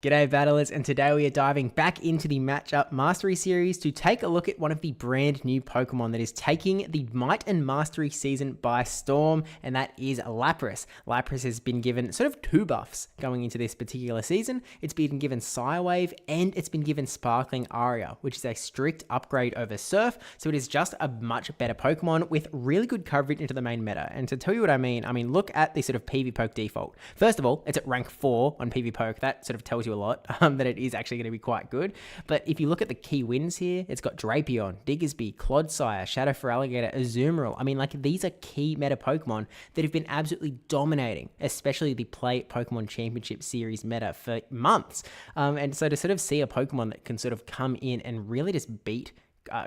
G'day battlers, and today we are diving back into the Matchup Mastery series to take a look at one of the brand new Pokemon that is taking the Might and Mastery season by storm, and that is Lapras. Lapras has been given sort of two buffs going into this particular season. It's been given Psy Wave and it's been given Sparkling Aria, which is a strict upgrade over Surf, so it is just a much better Pokemon with really good coverage into the main meta. And to tell you what I mean, look at the sort of PvPoke default. First of all, it's at rank 4 on PvPoke. That sort of tells you a lot, that it is actually going to be quite good. But if you look at the key wins here, it's got Drapion, Diggersby, Clodsire, Shadow Alligator, Azumarill. These are key meta Pokemon that have been absolutely dominating, especially the Play Pokemon Championship Series meta for months. And so to sort of see a Pokemon that can sort of come in and really just beat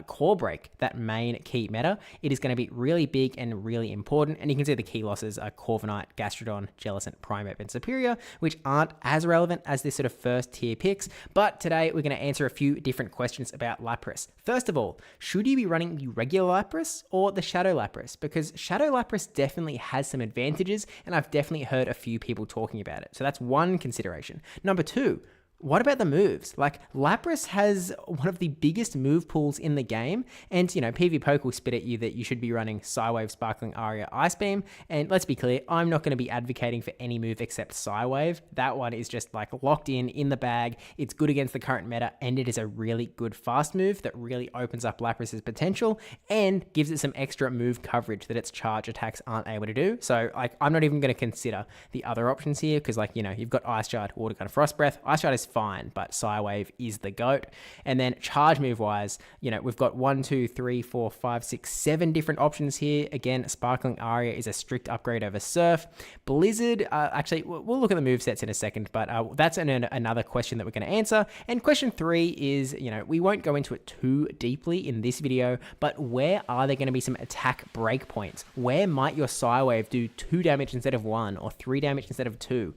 core break that main key meta, it is going to be really big and really important. And you can see the key losses are Corviknight, Gastrodon, Jellicent, Primeape, and Superior, which aren't as relevant as this sort of first tier picks. But today we're going to answer a few different questions about Lapras. First of all, should you be running the regular Lapras or the Shadow Lapras? Because Shadow Lapras definitely has some advantages, and I've definitely heard a few people talking about it. So that's one consideration. Number two, what about the moves? Lapras has one of the biggest move pools in the game, and, PvPoke will spit at you that you should be running Psywave, Sparkling Aria, Ice Beam, and let's be clear, I'm not going to be advocating for any move except Psywave. That one is just, locked in the bag. It's good against the current meta, and it is a really good fast move that really opens up Lapras's potential and gives it some extra move coverage that its charge attacks aren't able to do. So, I'm not even going to consider the other options here, because, you've got Ice Shard, Water Gun, Frost Breath. Ice Shard is fine, but Psy Wave is the GOAT. And then charge move wise, we've got 1, 2, 3, 4, 5, 6, 7 different options here. Again, Sparkling Aria is a strict upgrade over Surf. Blizzard, actually, we'll look at the move sets in a second, but that's another question that we're going to answer. And question 3 is, we won't go into it too deeply in this video, but where are there going to be some attack breakpoints? Where might your Psy Wave do 2 damage instead of 1 or 3 damage instead of 2?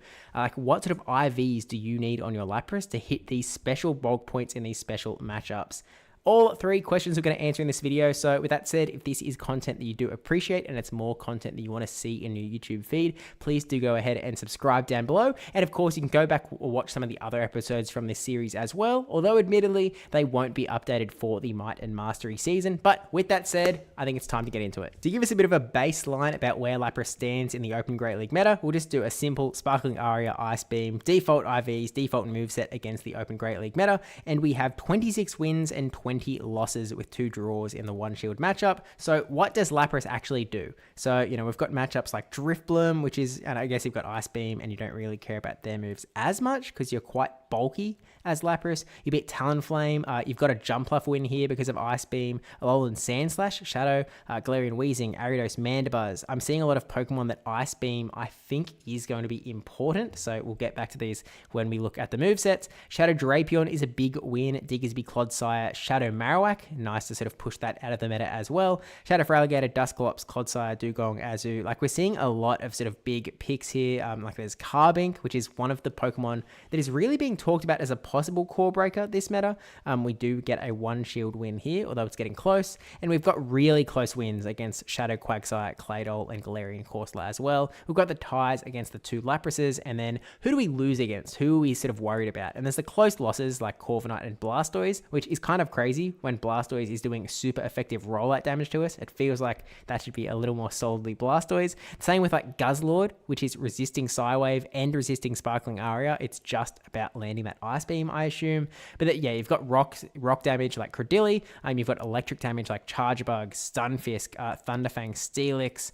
What sort of IVs do you need on your Lapras to hit these special bulk points in these special matchups? All 3 questions we're going to answer in this video. So with that said, if this is content that you do appreciate and it's more content that you want to see in your YouTube feed, please do go ahead and subscribe down below. And of course, you can go back or watch some of the other episodes from this series as well, although admittedly, they won't be updated for the Might and Mastery season. But with that said, I think it's time to get into it. To give us a bit of a baseline about where Lapras stands in the Open Great League meta, we'll just do a simple Sparkling Aria, Ice Beam, default IVs, default moveset against the Open Great League meta, and we have 26 wins and 20 losses with 2 draws in the One Shield matchup. So what does Lapras actually do? So, we've got matchups like Drifbloom, which is, and I guess you've got Ice Beam and you don't really care about their moves as much because you're quite bulky as Lapras. You beat Talonflame. You've got a Jumpluff win here because of Ice Beam, Alolan Sandslash, Shadow, Galarian Weezing, Ariados, Mandibuzz. I'm seeing a lot of Pokemon that Ice Beam I think is going to be important, so we'll get back to these when we look at the movesets. Shadow Drapion is a big win. Diggersby, Clodsire, Shadow Marowak, nice to sort of push that out of the meta as well. Shadow Alligator, Dusclops, Clodsire, Dugong, Azu. We're seeing a lot of sort of big picks here. There's Carbink, which is one of the Pokemon that is really being talked about as a possible core breaker this meta. We do get a 1 shield win here, although it's getting close. And we've got really close wins against Shadow Quagsire, Claydol, and Galarian Corsola as well. We've got the ties against the 2 Laprases, and then who do we lose against? Who are we sort of worried about? And there's the close losses like Corviknight and Blastoise, which is kind of crazy when Blastoise is doing super effective rollout damage to us. It feels like that should be a little more solidly Blastoise. Same with Guzzlord, which is resisting Psywave and resisting Sparkling Aria. It's just about landing that Ice Beam, I assume. But you've got rock damage like Credilli. You've got electric damage like Chargebug, Stunfisk, Thunderfang, Steelix.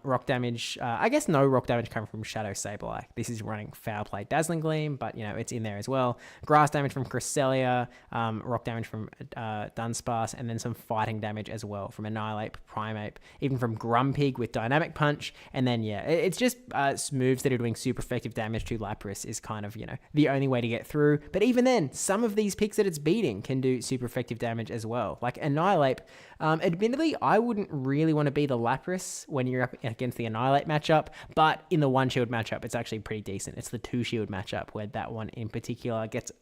Rock damage, I guess no rock damage coming from Shadow Sableye. This is running Foul Play, Dazzling Gleam, but it's in there as well. Grass damage from Cresselia, rock damage from Dunsparce, and then some fighting damage as well from Annihilate, Primeape, even from Grumpig with Dynamic Punch. And then it's just moves that are doing super effective damage to Lapras is kind of the only way to get through. But even then, some of these picks that it's beating can do super effective damage as well. Like Annihilate, admittedly, I wouldn't really want to be the Lapras when you're up against the Annihilate matchup, but in the 1 shield matchup, it's actually pretty decent. It's the 2 shield matchup where that one in particular gets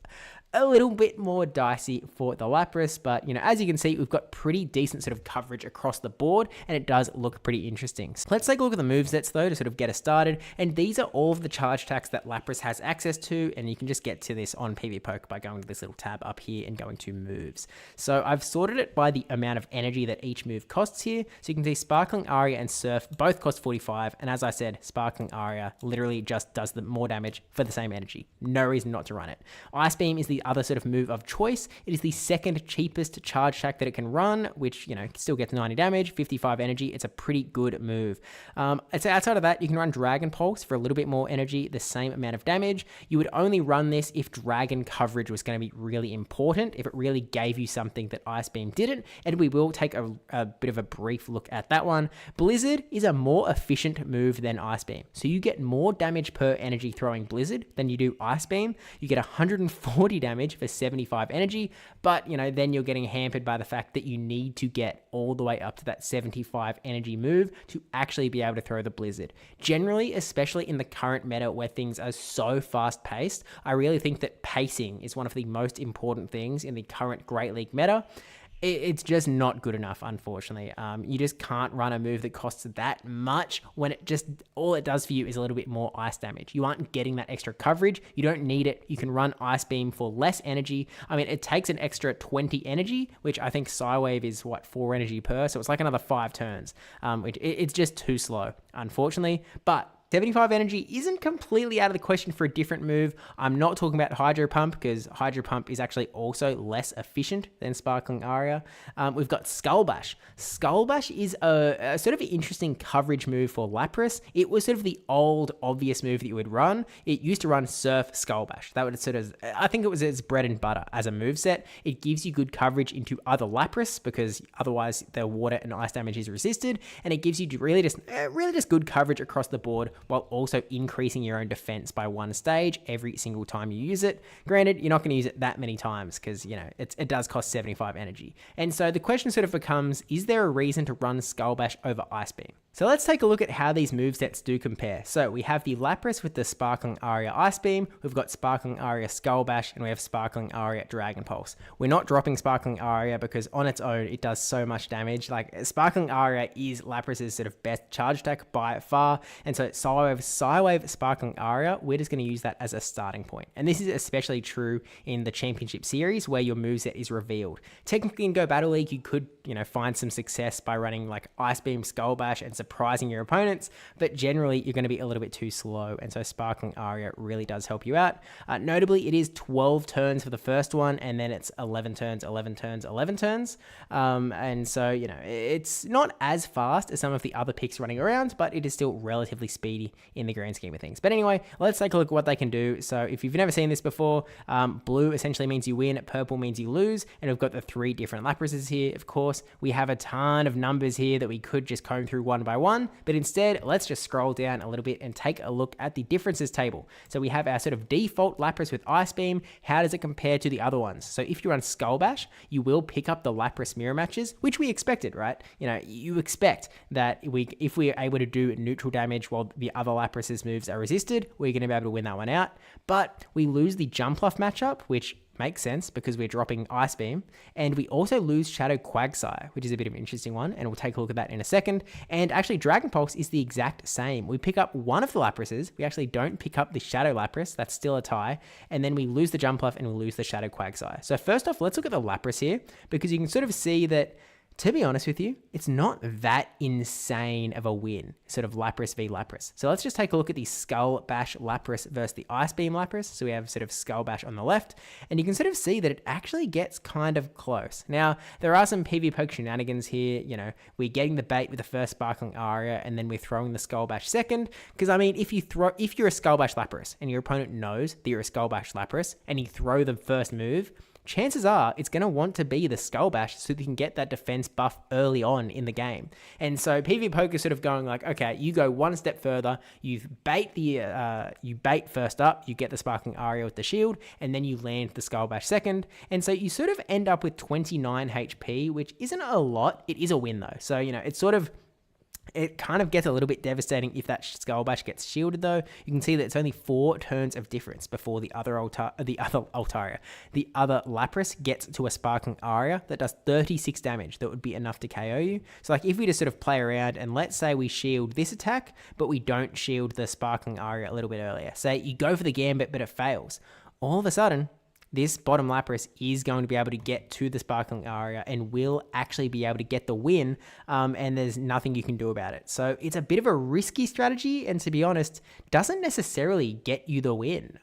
a little bit more dicey for the Lapras. Lapras, but as you can see, we've got pretty decent sort of coverage across the board, and it does look pretty interesting. So let's take a look at the movesets though to sort of get us started, and these are all of the charge attacks that Lapras has access to, and you can just get to this on PvPoke by going to this little tab up here and going to moves. So I've sorted it by the amount of energy that each move costs here, so you can see Sparkling Aria and Surf both cost 45, and as I said, Sparkling Aria literally just does the more damage for the same energy. No reason not to run it. Ice Beam is the other sort of move of choice. It is the second cheapest charge attack that it can run, which, still gets 90 damage, 55 energy. It's a pretty good move. So outside of that, you can run Dragon Pulse for a little bit more energy, the same amount of damage. You would only run this if Dragon coverage was going to be really important, if it really gave you something that Ice Beam didn't, and we will take a bit of a brief look at that one. Blizzard is a more efficient move than Ice Beam. So you get more damage per energy throwing Blizzard than you do Ice Beam. You get 140 damage for 75 energy, but then you're getting hampered by the fact that you need to get all the way up to that 75 energy move to actually be able to throw the Blizzard. Generally, especially in the current meta where things are so fast paced, I really think that pacing is one of the most important things in the current Great League meta. It's just not good enough, unfortunately. You just can't run a move that costs that much when all it does for you is a little bit more ice damage. You aren't getting that extra coverage. You don't need it. You can run Ice Beam for less energy. I mean, it takes an extra 20 energy, which I think Psywave is 4 energy per, so it's like another 5 turns. It's just too slow, unfortunately. But 75 energy isn't completely out of the question for a different move. I'm not talking about Hydro Pump, because Hydro Pump is actually also less efficient than Sparkling Aria. We've got Skull Bash. Skull Bash is a sort of interesting coverage move for Lapras. It was sort of the old obvious move that you would run. It used to run Surf Skull Bash. That would I think it was its bread and butter as a moveset. It gives you good coverage into other Lapras, because otherwise the water and ice damage is resisted, and it gives you really just good coverage across the board, while also increasing your own defense by 1 stage every single time you use it. Granted, you're not going to use it that many times, because it does cost 75 energy. And so the question sort of becomes, is there a reason to run Skull Bash over Ice Beam? So let's take a look at how these movesets do compare. So we have the Lapras with the Sparkling Aria Ice Beam, we've got Sparkling Aria Skull Bash, and we have Sparkling Aria Dragon Pulse. We're not dropping Sparkling Aria because on its own, it does so much damage. Like, Sparkling Aria is Lapras' sort of best charge attack by far, and so Psywave Sparkling Aria, we're just going to use that as a starting point. And this is especially true in the Championship Series, where your moveset is revealed. Technically in Go Battle League, you could, find some success by running like Ice Beam, Skull Bash, and surprising your opponents, but generally you're going to be a little bit too slow, and so Sparkling Aria really does help you out. Notably, it is 12 turns for the first one, and then it's 11 turns, 11 turns, 11 turns, and so, it's not as fast as some of the other picks running around, but it is still relatively speedy in the grand scheme of things. But anyway, let's take a look at what they can do. So if you've never seen this before, blue essentially means you win, purple means you lose, and we've got the 3 different Laprases here. Of course, we have a ton of numbers here that we could just comb through one by one, but instead, let's just scroll down a little bit and take a look at the differences table. So we have our sort of default Lapras with Ice Beam. How does it compare to the other ones? So if you run Skull Bash, you will pick up the Lapras mirror matches, which we expected, right? You expect that if we are able to do neutral damage while the other Lapras' moves are resisted, we're going to be able to win that one out. But we lose the Jumpluff matchup, which makes sense because we're dropping Ice Beam, and we also lose Shadow Quagsire, which is a bit of an interesting one, and we'll take a look at that in a second. And actually, Dragon Pulse is the exact same. We pick up one of the Laprases, we actually don't pick up the Shadow Lapras, that's still a tie, and then we lose the Jumpluff and we lose the Shadow Quagsire. So first off, let's look at the Lapras here, because you can sort of see that, to be honest with you, it's not that insane of a win, sort of Lapras v Lapras. So let's just take a look at the Skull Bash Lapras versus the Ice Beam Lapras. So we have sort of Skull Bash on the left, and you can sort of see that it actually gets kind of close. Now, there are some PvPoke shenanigans here. We're getting the bait with the first Sparkling Aria, and then we're throwing the Skull Bash second. Because, I mean, if you're a Skull Bash Lapras, and your opponent knows that you're a Skull Bash Lapras, and you throw the first move, chances are it's going to want to be the Skull Bash so that you can get that defense buff early on in the game. And so PvPoke is sort of going like, okay, you go one step further, you bait first up, you get the Sparkling Aria with the shield, and then you land the Skull Bash second. And so you sort of end up with 29 HP, which isn't a lot. It is a win though. So, it's sort of It kind of gets a little bit devastating if that Skull Bash gets shielded, though. You can see that it's only 4 turns of difference before the other Lapras gets to a Sparkling Aria that does 36 damage. That would be enough to KO you. So like if we just sort of play around and let's say we shield this attack, but we don't shield the Sparkling Aria a little bit earlier. Say you go for the Gambit, but it fails. All of a sudden, this bottom Lapras is going to be able to get to the Sparkling Aria and will actually be able to get the win, and there's nothing you can do about it. So it's a bit of a risky strategy, and to be honest, doesn't necessarily get you the win.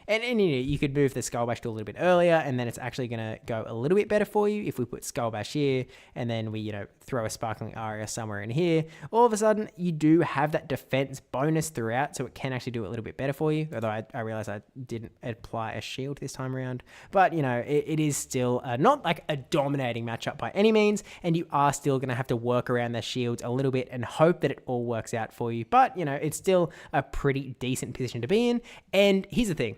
And you could move the Skull Bash to a little bit earlier, and then it's actually going to go a little bit better for you if we put Skull Bash here, and then we, throw a Sparkling Aria somewhere in here. All of a sudden, you do have that defense bonus throughout, so it can actually do a little bit better for you, although I realize I didn't apply a shield this time around. But, it is still not like a dominating matchup by any means, and you are still going to have to work around their shields a little bit and hope that it all works out for you. But, it's still a pretty decent position to be in. And here's the thing.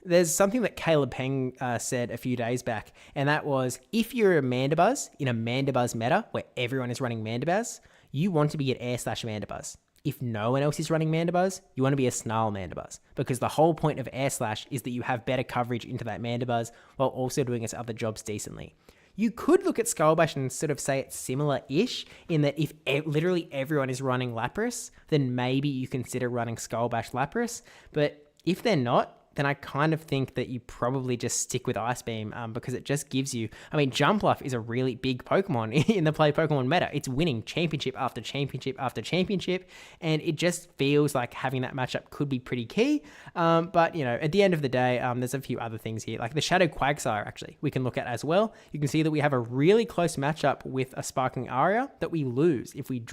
There's something that Caleb Peng said a few days back, and that was, if you're a Mandibuzz in a Mandibuzz meta where everyone is running Mandibuzz, you want to be at Air/Mandibuzz. If no one else is running Mandibuzz, you want to be a Snarl Mandibuzz, because the whole point of Air Slash is that you have better coverage into that Mandibuzz while also doing its other jobs decently. You could look at Skull Bash and sort of say it's similar-ish in that if literally everyone is running Lapras, then maybe you consider running Skull Bash Lapras, but if they're not, then I kind of think that you probably just stick with Ice Beam, because it just gives you... Jumpluff is a really big Pokemon in the play Pokemon meta. It's winning championship after championship after championship, and it just feels like having that matchup could be pretty key. But, at the end of the day, there's a few other things here, like the Shadow Quagsire, actually, we can look at as well. You can see that we have a really close matchup with a Sparkling Aria that we lose if we...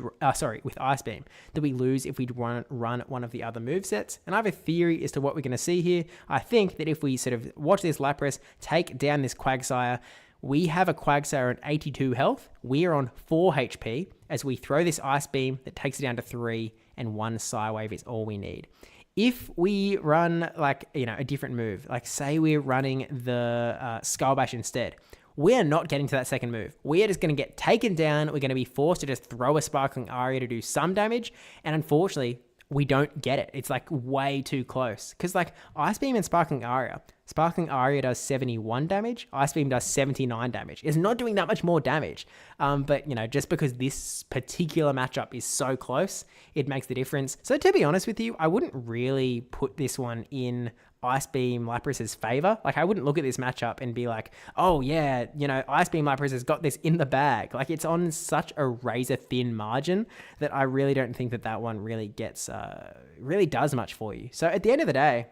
with Ice Beam, that we lose if we run one of the other movesets. And I have a theory as to what we're going to see here. I think that if we sort of watch this Lapras take down this Quagsire, we have a Quagsire at 82 health. We are on 4 HP as we throw this Ice Beam that takes it down to 3, and 1 Psywave is all we need. If we run a different move, like say we're running the Skull Bash instead, we're not getting to that second move. We are just going to get taken down. We're going to be forced to just throw a Sparkling Aria to do some damage, and unfortunately, we don't get it. It's way too close. Because Ice Beam and Sparkling Aria does 71 damage. Ice Beam does 79 damage. It's not doing that much more damage. But, just because this particular matchup is so close, it makes the difference. So to be honest with you, I wouldn't really put this one in Ice Beam Lapras's favor. I wouldn't look at this matchup and be like, oh yeah, Ice Beam Lapras has got this in the bag. It's on such a razor thin margin that I really don't think that one really really does much for you. So at the end of the day,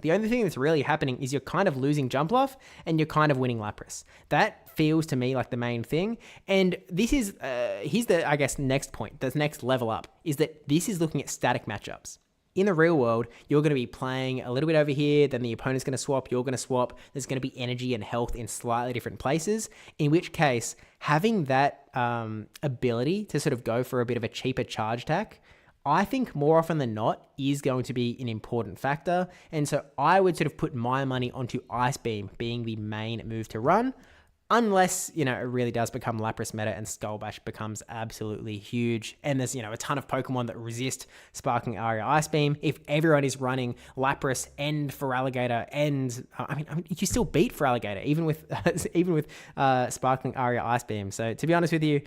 the only thing that's really happening is you're kind of losing Jumpluff and you're kind of winning Lapras. That feels to me like the main thing. And this is, here's the, I guess, next point, the next level up, is that this is looking at static matchups. In the real world, you're going to be playing a little bit over here, then the opponent's going to swap, you're going to swap, there's going to be energy and health in slightly different places, in which case, having that ability to sort of go for a bit of a cheaper charge attack, I think more often than not is going to be an important factor, and so I would sort of put my money onto Ice Beam being the main move to run, unless, it really does become Lapras meta and Skull Bash becomes absolutely huge. And there's, a ton of Pokemon that resist Sparkling Aria Ice Beam. If everyone is running Lapras and Feraligatr and, you still beat Feraligatr, even with Sparkling Aria Ice Beam. So to be honest with you,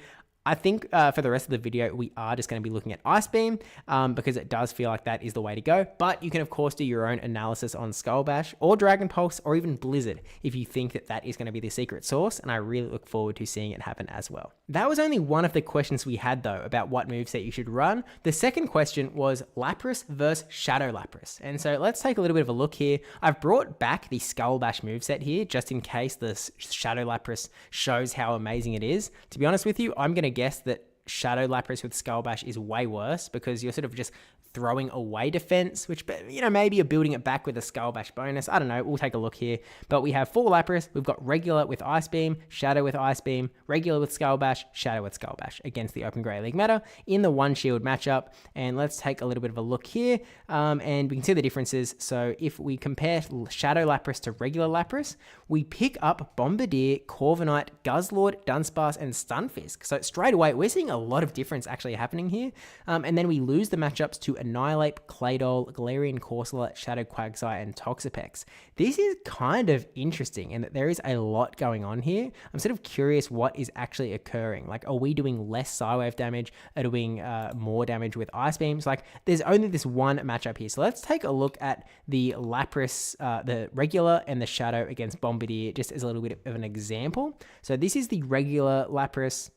I think for the rest of the video, we are just going to be looking at Ice Beam because it does feel like that is the way to go. But you can, of course, do your own analysis on Skull Bash or Dragon Pulse or even Blizzard if you think that is going to be the secret sauce. And I really look forward to seeing it happen as well. That was only one of the questions we had, though, about what moveset you should run. The second question was Lapras versus Shadow Lapras. And so let's take a little bit of a look here. I've brought back the Skull Bash moveset here just in case the Shadow Lapras shows how amazing it is. To be honest with you, I'm going to guess that Shadow Lapras with Skull Bash is way worse because you're sort of just throwing away defense, which, you know, maybe you're building it back with a Skull Bash bonus. I don't know. We'll take a look here. But we have 4 Lapras. We've got regular with Ice Beam, Shadow with Ice Beam, regular with Skull Bash, Shadow with Skull Bash against the Open Grey League meta in the 1 shield matchup. And let's take a little bit of a look here. And we can see the differences. So if we compare Shadow Lapras to regular Lapras, we pick up Bombardier, Corviknight, Guzzlord, Dunsparce, and Stunfisk. So straight away, we're seeing a lot of difference actually happening here. And then we lose the matchups to Annihilate, Claydol, Galarian Corsola, Shadow Quagsire, and Toxapex. This is kind of interesting in that there is a lot going on here. I'm sort of curious what is actually occurring. Like, are we doing less Psywave damage? Are doing more damage with Ice Beams? Like, there's only this one matchup here. So let's take a look at the Lapras, the regular and the Shadow against Bombardier, just as a little bit of an example. So this is the regular Lapras.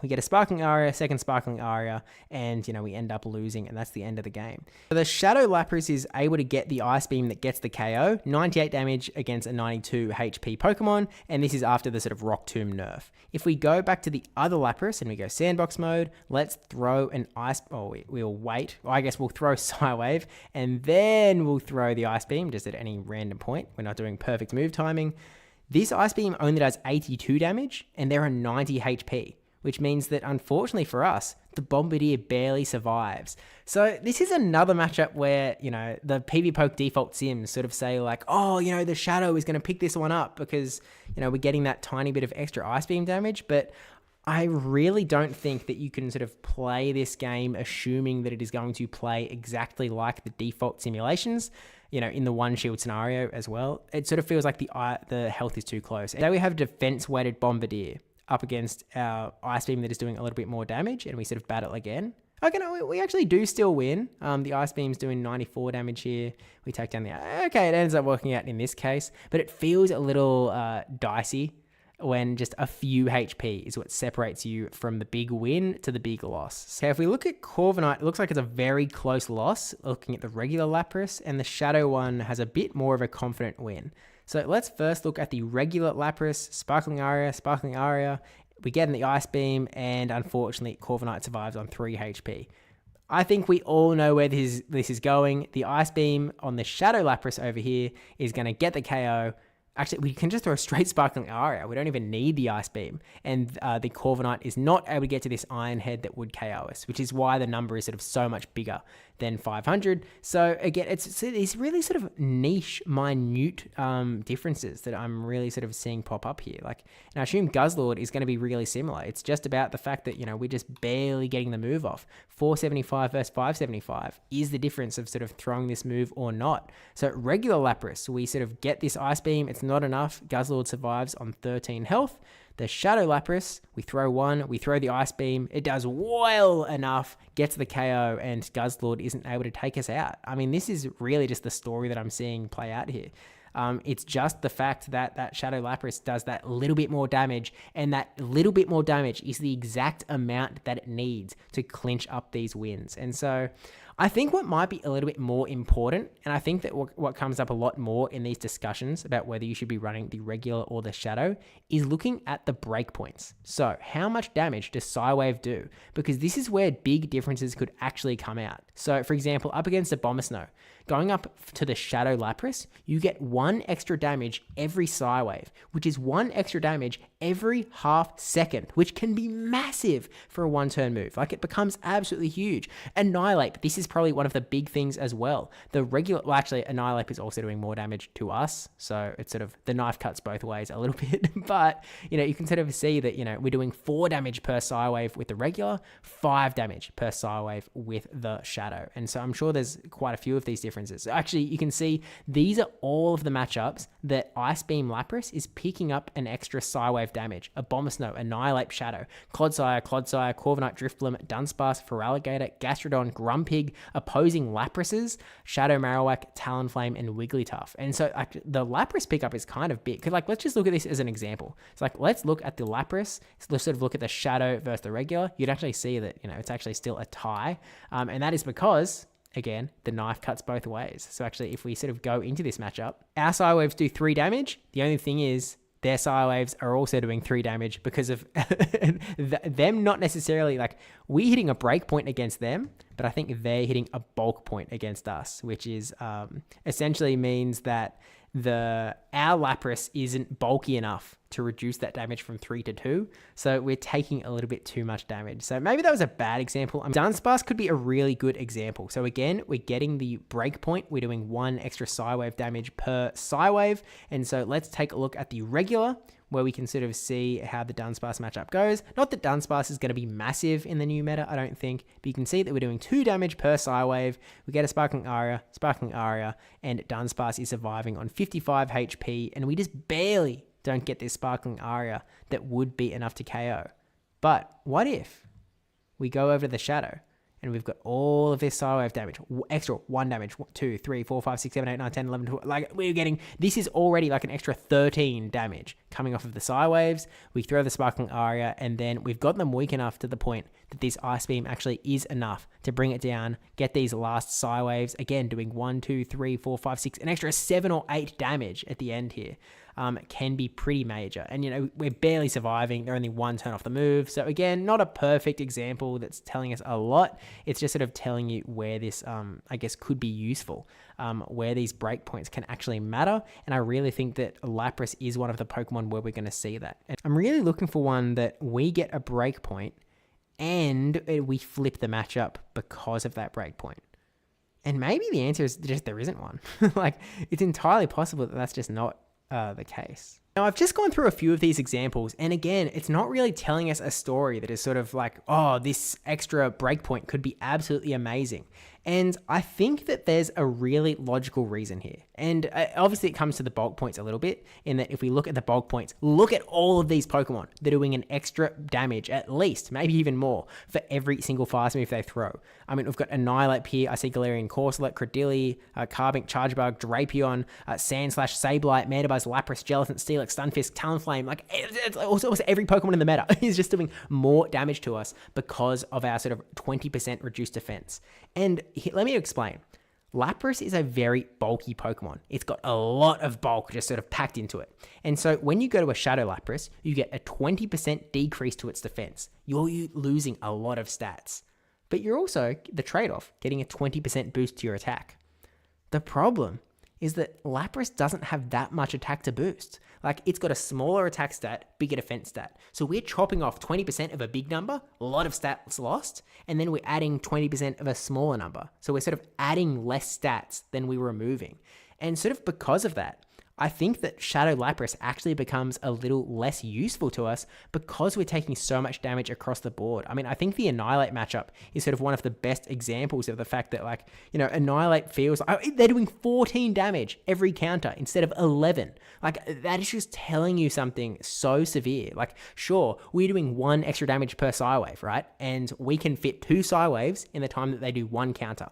We get a Sparkling Aria, second Sparkling Aria, and, you know, we end up losing, and that's the end of the game. So the Shadow Lapras is able to get the Ice Beam that gets the KO, 98 damage against a 92 HP Pokemon, and this is after the sort of Rock Tomb nerf. If we go back to the other Lapras and we go Sandbox mode, let's throw an Ice... Oh, we'll wait. Well, I guess we'll throw Psywave, and then we'll throw the Ice Beam just at any random point. We're not doing perfect move timing. This Ice Beam only does 82 damage, and they're on 90 HP. Which means that, unfortunately for us, the Bombardier barely survives. So this is another matchup where, you know, the PvPoke default sims sort of say like, oh, you know, the Shadow is going to pick this one up because, you know, we're getting that tiny bit of extra Ice Beam damage. But I really don't think that you can sort of play this game assuming that it is going to play exactly like the default simulations. You know, in the 1 shield scenario as well. It sort of feels like the health is too close. Today we have defense-weighted Bombardier up against our Ice Beam that is doing a little bit more damage, and we sort of battle again. Okay, no, we actually do still win. The Ice Beam's doing 94 damage here. We take down the... Okay, it ends up working out in this case, but it feels a little dicey when just a few HP is what separates you from the big win to the big loss. So if we look at Corviknight, it looks like it's a very close loss, looking at the regular Lapras, and the Shadow one has a bit more of a confident win. So let's first look at the regular Lapras, Sparkling Aria. We get in the Ice Beam, and unfortunately, Corviknight survives on 3 HP. I think we all know where this is going. The Ice Beam on the Shadow Lapras over here is going to get the KO. Actually, we can just throw a straight Sparkling Aria. We don't even need the Ice Beam. And the Corviknight is not able to get to this Iron Head that would KO us, which is why the number is sort of so much bigger than 500. So again, it's these really sort of niche, minute differences that I'm really sort of seeing pop up here. Like, and I assume Guzzlord is going to be really similar. It's just about the fact that, you know, we're just barely getting the move off. 475 versus 575 is the difference of sort of throwing this move or not. So regular Lapras, we sort of get this Ice Beam. It's not enough. Guzzlord survives on 13 health. The Shadow Lapras, we throw one, we throw the Ice Beam, it does well enough, gets the KO, and Guzzlord isn't able to take us out. I mean, this is really just the story that I'm seeing play out here. It's just the fact that that Shadow Lapras does that little bit more damage, and that little bit more damage is the exact amount that it needs to clinch up these wins. And so I think what might be a little bit more important, and I think that what comes up a lot more in these discussions about whether you should be running the regular or the Shadow, is looking at the breakpoints. So how much damage does Psywave do? Because this is where big differences could actually come out. So for example, up against a Abomasnow, going up to the Shadow Lapras, you get 1 extra damage every Psywave, which is 1 extra damage every half second, which can be massive for a 1-turn move. Like, it becomes absolutely huge. Annihilate, this is probably one of the big things as well. The regular, well, actually, Annihilate is also doing more damage to us, so it's sort of, the knife cuts both ways a little bit, but, you know, you can sort of see that, you know, we're doing 4 damage per Psywave with the regular, 5 damage per Psywave with the Shadow. And so I'm sure there's quite a few of these differences. Actually, you can see these are all of the matchups that Ice Beam Lapras is picking up an extra Psywave damage. Abomasnow, Annihilate, Shadow, Clodsire, Corviknight, Drifblim, Dunsparce, Feraligatr, Gastrodon, Grumpig, opposing Laprases, Shadow Marowak, Talonflame, and Wigglytuff. And so the Lapras pickup is kind of big. Because, like, let's just look at this as an example. It's like, let's look at the Lapras. Let's sort of look at the Shadow versus the regular. You'd actually see that, you know, it's actually still a tie. And that is because, again, the knife cuts both ways. So actually, if we sort of go into this matchup, our Psywaves do 3 damage. The only thing is, their Psy Waves are also doing 3 damage because of them not necessarily, like, we hitting a break point against them, but I think they're hitting a bulk point against us, which is essentially means that our Lapras isn't bulky enough to reduce that damage from 3 to 2, so we're taking a little bit too much damage. So maybe that was a bad example. Dunsparce could be a really good example. So again, we're getting the breakpoint. We're doing 1 extra Psy Wave damage per Psy Wave, and so let's take a look at the regular, where we can sort of see how the Dunsparce matchup goes. Not that Dunsparce is going to be massive in the new meta, I don't think, but you can see that we're doing 2 damage per Psy Wave. We get a Sparkling Aria, and Dunsparce is surviving on 55 HP, and we just barely don't get this Sparkling Aria that would be enough to KO. But what if we go over to the Shadow, and we've got all of this Psy Wave damage, extra 1 damage, 2, 3, 4, 5, 6, 7, 8, 9, 10, 11, 12, like we're getting, this is already like an extra 13 damage coming off of the Psy Waves. We throw the Sparkling Aria, and then we've got them weak enough to the point that this Ice Beam actually is enough to bring it down, get these last Psy Waves, again, doing 1, 2, 3, 4, 5, 6, an extra 7 or 8 damage at the end here. Can be pretty major. And, you know, we're barely surviving. They're only 1 turn off the move. So again, not a perfect example that's telling us a lot. It's just sort of telling you where this, I guess, could be useful, where these breakpoints can actually matter. And I really think that Lapras is one of the Pokemon where we're going to see that. And I'm really looking for one that we get a breakpoint and we flip the matchup because of that breakpoint. And maybe the answer is just there isn't one. Like, it's entirely possible that that's just not the case. Now, I've just gone through a few of these examples, and again, it's not really telling us a story that is sort of like, oh, this extra breakpoint could be absolutely amazing. And I think that there's a really logical reason here. And obviously it comes to the bulk points a little bit, in that if we look at the bulk points, look at all of these Pokemon. They're doing an extra damage, at least, maybe even more, for every single fast move they throw. I mean, we've got Annihilate here, I see Galarian Corsolet, Credilli, Carbink, Chargebug, Drapion, Sandslash, Sableye, Mandibuzz, Lapras, Jellicent, Steelix, Stunfisk, Talonflame. Like, it's also every Pokemon in the meta is just doing more damage to us because of our sort of 20% reduced defense. And let me explain. Lapras is a very bulky Pokemon. It's got a lot of bulk just sort of packed into it. And so when you go to a Shadow Lapras, you get a 20% decrease to its defense. You're losing a lot of stats. But you're also, the trade-off, getting a 20% boost to your attack. The problem is that Lapras doesn't have that much attack to boost. Like, it's got a smaller attack stat, bigger defense stat. So we're chopping off 20% of a big number, a lot of stats lost, and then we're adding 20% of a smaller number. So we're sort of adding less stats than we were removing. And sort of because of that, I think that Shadow Lapras actually becomes a little less useful to us because we're taking so much damage across the board. I mean, I think the Annihilate matchup is sort of one of the best examples of the fact that, like, you know, Annihilate feels like they're doing 14 damage every counter instead of 11. Like, that is just telling you something so severe. Like, sure, we're doing 1 extra damage per Psy Wave, right? And we can fit 2 Psy Waves in the time that they do 1 counter.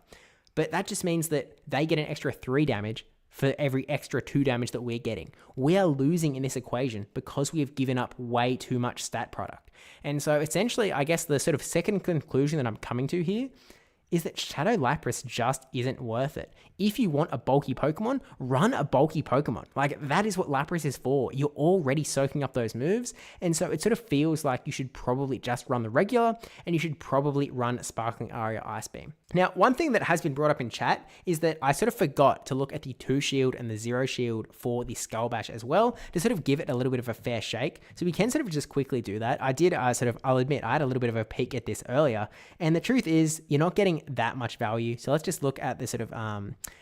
But that just means that they get an extra 3 damage for every extra 2 damage that we're getting. We are losing in this equation because we have given up way too much stat product. And so essentially, I guess the sort of second conclusion that I'm coming to here is that Shadow Lapras just isn't worth it. If you want a bulky Pokemon, run a bulky Pokemon. Like, that is what Lapras is for. You're already soaking up those moves, and so it sort of feels like you should probably just run the regular, and you should probably run Sparkling Aria Ice Beam. Now, one thing that has been brought up in chat is that I sort of forgot to look at the 2 shield and the 0 shield for the Skull Bash as well, to sort of give it a little bit of a fair shake. So we can sort of just quickly do that. I did I'll admit, I had a little bit of a peek at this earlier, and the truth is, you're not getting that much value. So let's just look at the sort of,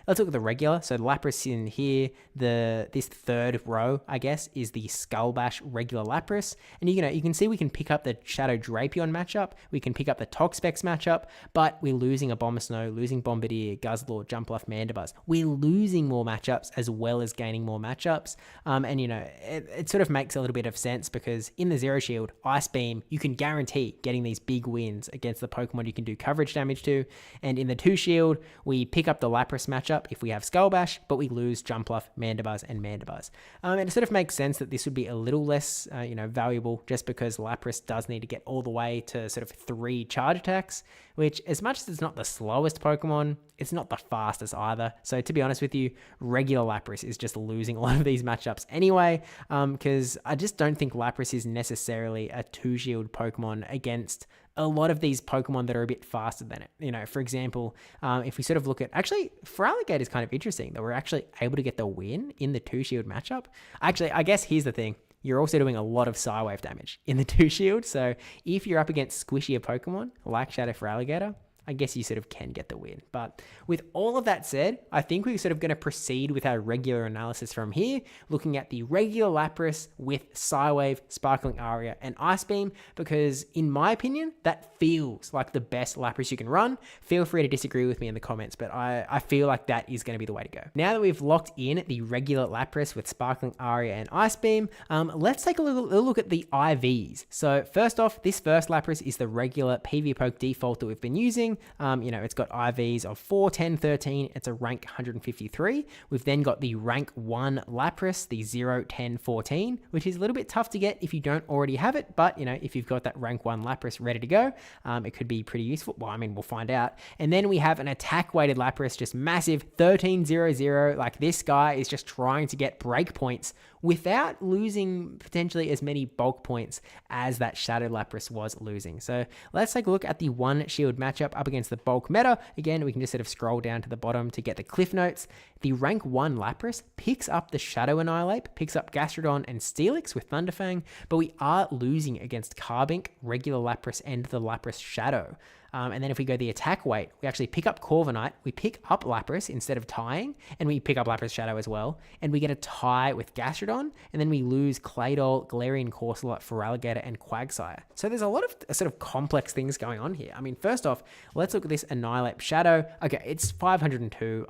let's look at the regular. So the Lapras in here, this third row, I guess, is the Skull Bash regular Lapras. And you can see we can pick up the Shadow Drapion matchup. We can pick up the Toxapex matchup, but we're losing a Abomasnow, losing Bombardier, Guzzlord, Jumpluff, Mandibuzz. We're losing more matchups as well as gaining more matchups. And it sort of makes a little bit of sense because in the 0 shield, Ice Beam, you can guarantee getting these big wins against the Pokemon you can do coverage damage to. And in the 2 shield, we pick up the Lapras matchup if we have Skull Bash, but we lose Jumpluff, Mandibuzz, and Mandibuzz. And it sort of makes sense that this would be a little less, valuable just because Lapras does need to get all the way to sort of 3 charge attacks, which as much as it's not the slowest Pokemon, it's not the fastest either. So to be honest with you, regular Lapras is just losing a lot of these matchups anyway, because I just don't think Lapras is necessarily a 2-shield Pokemon against a lot of these Pokemon that are a bit faster than it. For example, if we sort of look at, actually, Feraligatr is kind of interesting that we're actually able to get the win in the 2-shield matchup. Actually, I guess here's the thing. You're also doing a lot of Psywave damage in the 2-shield. So if you're up against squishier Pokemon like Shadow Feraligatr, I guess you sort of can get the win. But with all of that said, I think we're sort of going to proceed with our regular analysis from here, looking at the regular Lapras with Psywave, Sparkling Aria, and Ice Beam, because in my opinion, that feels like the best Lapras you can run. Feel free to disagree with me in the comments, but I feel like that is going to be the way to go. Now that we've locked in the regular Lapras with Sparkling Aria and Ice Beam, let's take a little look at the IVs. So first off, this first Lapras is the regular PvPoke default that we've been using. It's got IVs of 4, 10, 13. It's a rank 153. We've then got the rank 1 Lapras, the 0, 10, 14, which is a little bit tough to get if you don't already have it. But, if you've got that rank 1 Lapras ready to go, it could be pretty useful. Well, we'll find out. And then we have an attack weighted Lapras, just massive 1300. Like this guy is just trying to get break points without losing potentially as many bulk points as that Shadow Lapras was losing. So let's take a look at the 1 shield matchup up against the bulk meta. Again, we can just sort of scroll down to the bottom to get the cliff notes. The rank 1 Lapras picks up the Shadow Annihilate, picks up Gastrodon and Steelix with Thunderfang, but we are losing against Carbink, regular Lapras, and the Lapras Shadow. And then if we go the attack weight, we actually pick up Corviknight, we pick up Lapras instead of tying, and we pick up Lapras Shadow as well, and we get a tie with Gastrodon, and then we lose Claydol, Galarian Corsola, Feraligatr, and Quagsire. So there's a lot of sort of complex things going on here. First off, let's look at this Annihilate Shadow. Okay, it's 502.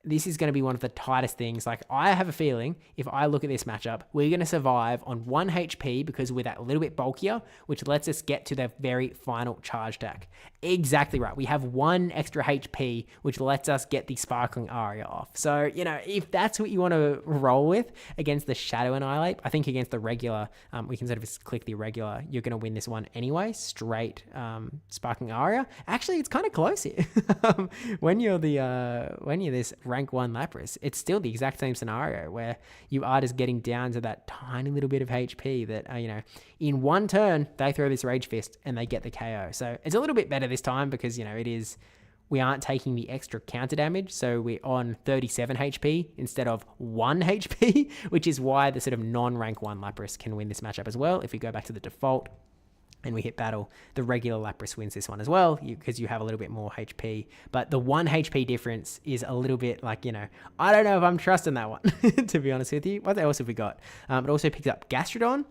This is going to be one of the tightest things. I have a feeling if I look at this matchup, we're going to survive on 1 HP because we're that little bit bulkier, which lets us get to the very final charge attack. Exactly right. We have 1 extra HP, which lets us get the Sparkling Aria off. So, if that's what you want to roll with against the Shadow Annihilate, I think against the regular, we can sort of just click the regular. You're going to win this one anyway, straight Sparkling Aria. Actually, it's kind of close here. When you're this rank 1 Lapras, it's still the exact same scenario where you are just getting down to that tiny little bit of HP that, in 1 turn, they throw this Rage Fist and they get the KO. So it's a little bit better this time because, we aren't taking the extra counter damage. So we're on 37 HP instead of 1 HP, which is why the sort of non-rank 1 Lapras can win this matchup as well. If we go back to the default, and we hit battle, the regular Lapras wins this one as well because you have a little bit more HP. But the 1 HP difference is a little bit I don't know if I'm trusting that one, to be honest with you. What else have we got? It also picks up Gastrodon.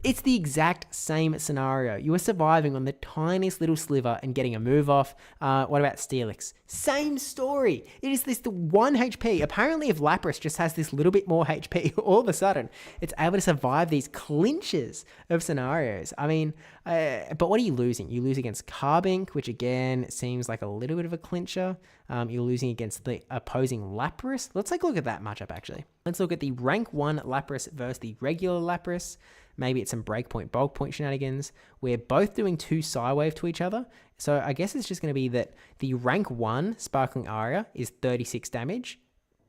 It's the exact same scenario. You are surviving on the tiniest little sliver and getting a move off. What about Steelix? Same story. It is the 1 HP. Apparently, if Lapras just has this little bit more HP, all of a sudden, it's able to survive these clinches of scenarios. But what are you losing? You lose against Carbink, which again seems like a little bit of a clincher. You're losing against the opposing Lapras. Let's take a look at that matchup, actually. Let's look at the rank 1 Lapras versus the regular Lapras. Maybe it's some breakpoint, bulk point shenanigans. We're both doing 2 Psywave to each other. So I guess it's just going to be that the rank 1 Sparkling Aria is 36 damage.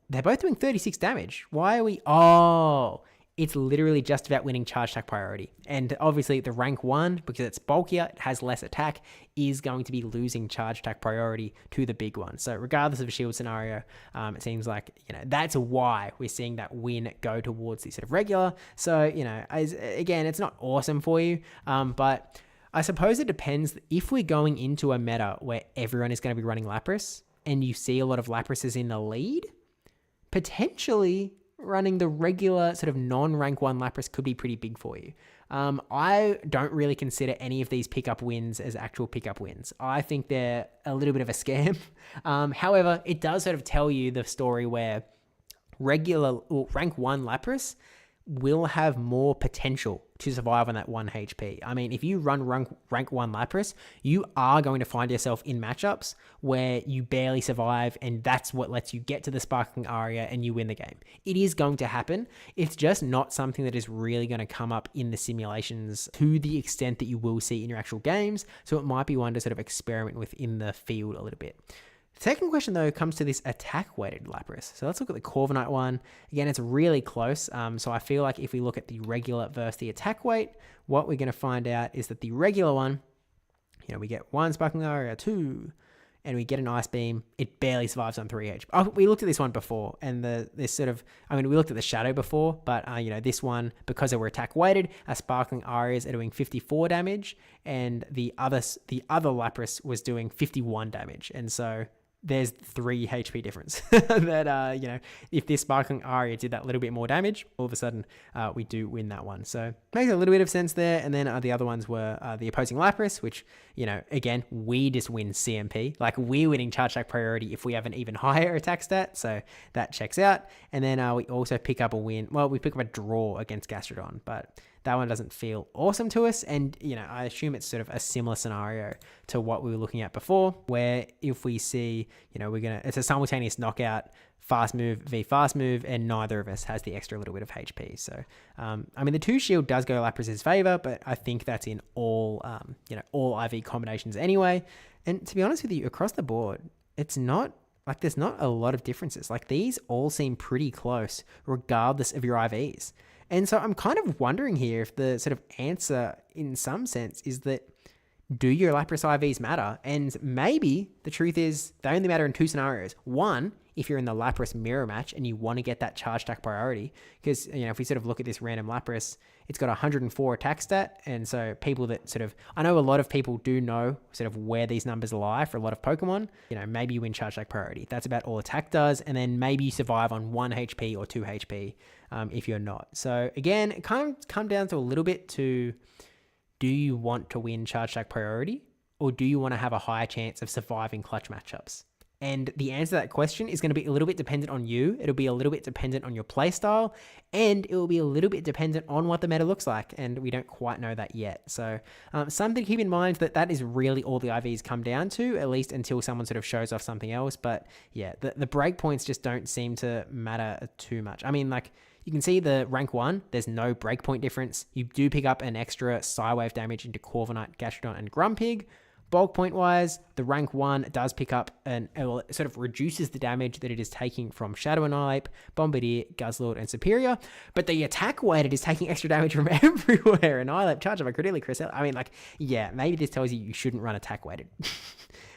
They're both doing 36 damage. Why are we... Oh, it's literally just about winning charge attack priority. And obviously the rank 1, because it's bulkier, it has less attack, is going to be losing charge attack priority to the big one. So regardless of a shield scenario, it seems like, that's why we're seeing that win go towards the sort of regular. So, again, it's not awesome for you, but I suppose it depends. If we're going into a meta where everyone is going to be running Lapras and you see a lot of Laprases in the lead, potentially running the regular sort of non-rank 1 Lapras could be pretty big for you. I don't really consider any of these pickup wins as actual pickup wins. I think they're a little bit of a scam. However, it does sort of tell you the story where regular or rank 1 Lapras will have more potential to survive on that 1 HP. I mean, if you run rank 1 Lapras, you are going to find yourself in matchups where you barely survive, and that's what lets you get to the Sparkling Aria and you win the game. It is going to happen. It's just not something that is really going to come up in the simulations to the extent that you will see in your actual games, so it might be one to sort of experiment with in the field a little bit. Second question, though, comes to this attack-weighted Lapras. So let's look at the Corviknight one. Again, it's really close. So I feel like if we look at the regular versus the attack weight, what we're going to find out is that the regular one, we get 1 Sparkling Aria, 2, and we get an Ice Beam. It barely survives on 3 HP. Oh, we looked at this one before, and we looked at the Shadow before, but, this one, because they were attack-weighted, our Sparkling Arias are doing 54 damage, and the other Lapras was doing 51 damage. And so there's 3 HP difference that, if this Sparkling Aria did that little bit more damage, all of a sudden we do win that one. So makes a little bit of sense there. And then the other ones were the opposing Lapras, which, again, we just win CMP. Like, we're winning charge attack priority if we have an even higher attack stat. So that checks out. And then we also pick up a win. Well, we pick up a draw against Gastrodon, but that one doesn't feel awesome to us. And, I assume it's sort of a similar scenario to what we were looking at before, where if we see, it's a simultaneous knockout, fast move v fast move, and neither of us has the extra little bit of HP. So, the 2 shield does go Lapras' favor, but I think that's in all IV combinations anyway. And to be honest with you, across the board, it's not like there's not a lot of differences. Like, these all seem pretty close regardless of your IVs. And so I'm kind of wondering here if the sort of answer in some sense is that, do your Lapras IVs matter? And maybe the truth is they only matter in 2 scenarios. One, if you're in the Lapras mirror match and you want to get that charge attack priority, because, if we sort of look at this random Lapras, it's got 104 attack stat. And so people that I know a lot of people do know sort of where these numbers lie for a lot of Pokemon. Maybe you win charge attack priority. That's about all attack does. And then maybe you survive on 1 HP or 2 HP if you're not. So again, it kind of comes down to a little bit to, do you want to win charge attack priority, or do you want to have a higher chance of surviving clutch matchups? And the answer to that question is going to be a little bit dependent on you. It'll be a little bit dependent on your playstyle, and it will be a little bit dependent on what the meta looks like. And we don't quite know that yet. So something to keep in mind, that is really all the IVs come down to, at least until someone sort of shows off something else. But yeah, the breakpoints just don't seem to matter too much. You can see the rank 1, there's no breakpoint difference. You do pick up an extra Psywave damage into Corviknight, Gastrodon, and Grumpig. Bulk point wise, the rank 1 does pick up it sort of reduces the damage that it is taking from Shadow Lapras, Bombardier, Guzzlord, and Superior. But the attack weighted is taking extra damage from everywhere. Annihilape, Charge Up, Credilli, Cresselia. Maybe this tells you shouldn't run attack weighted.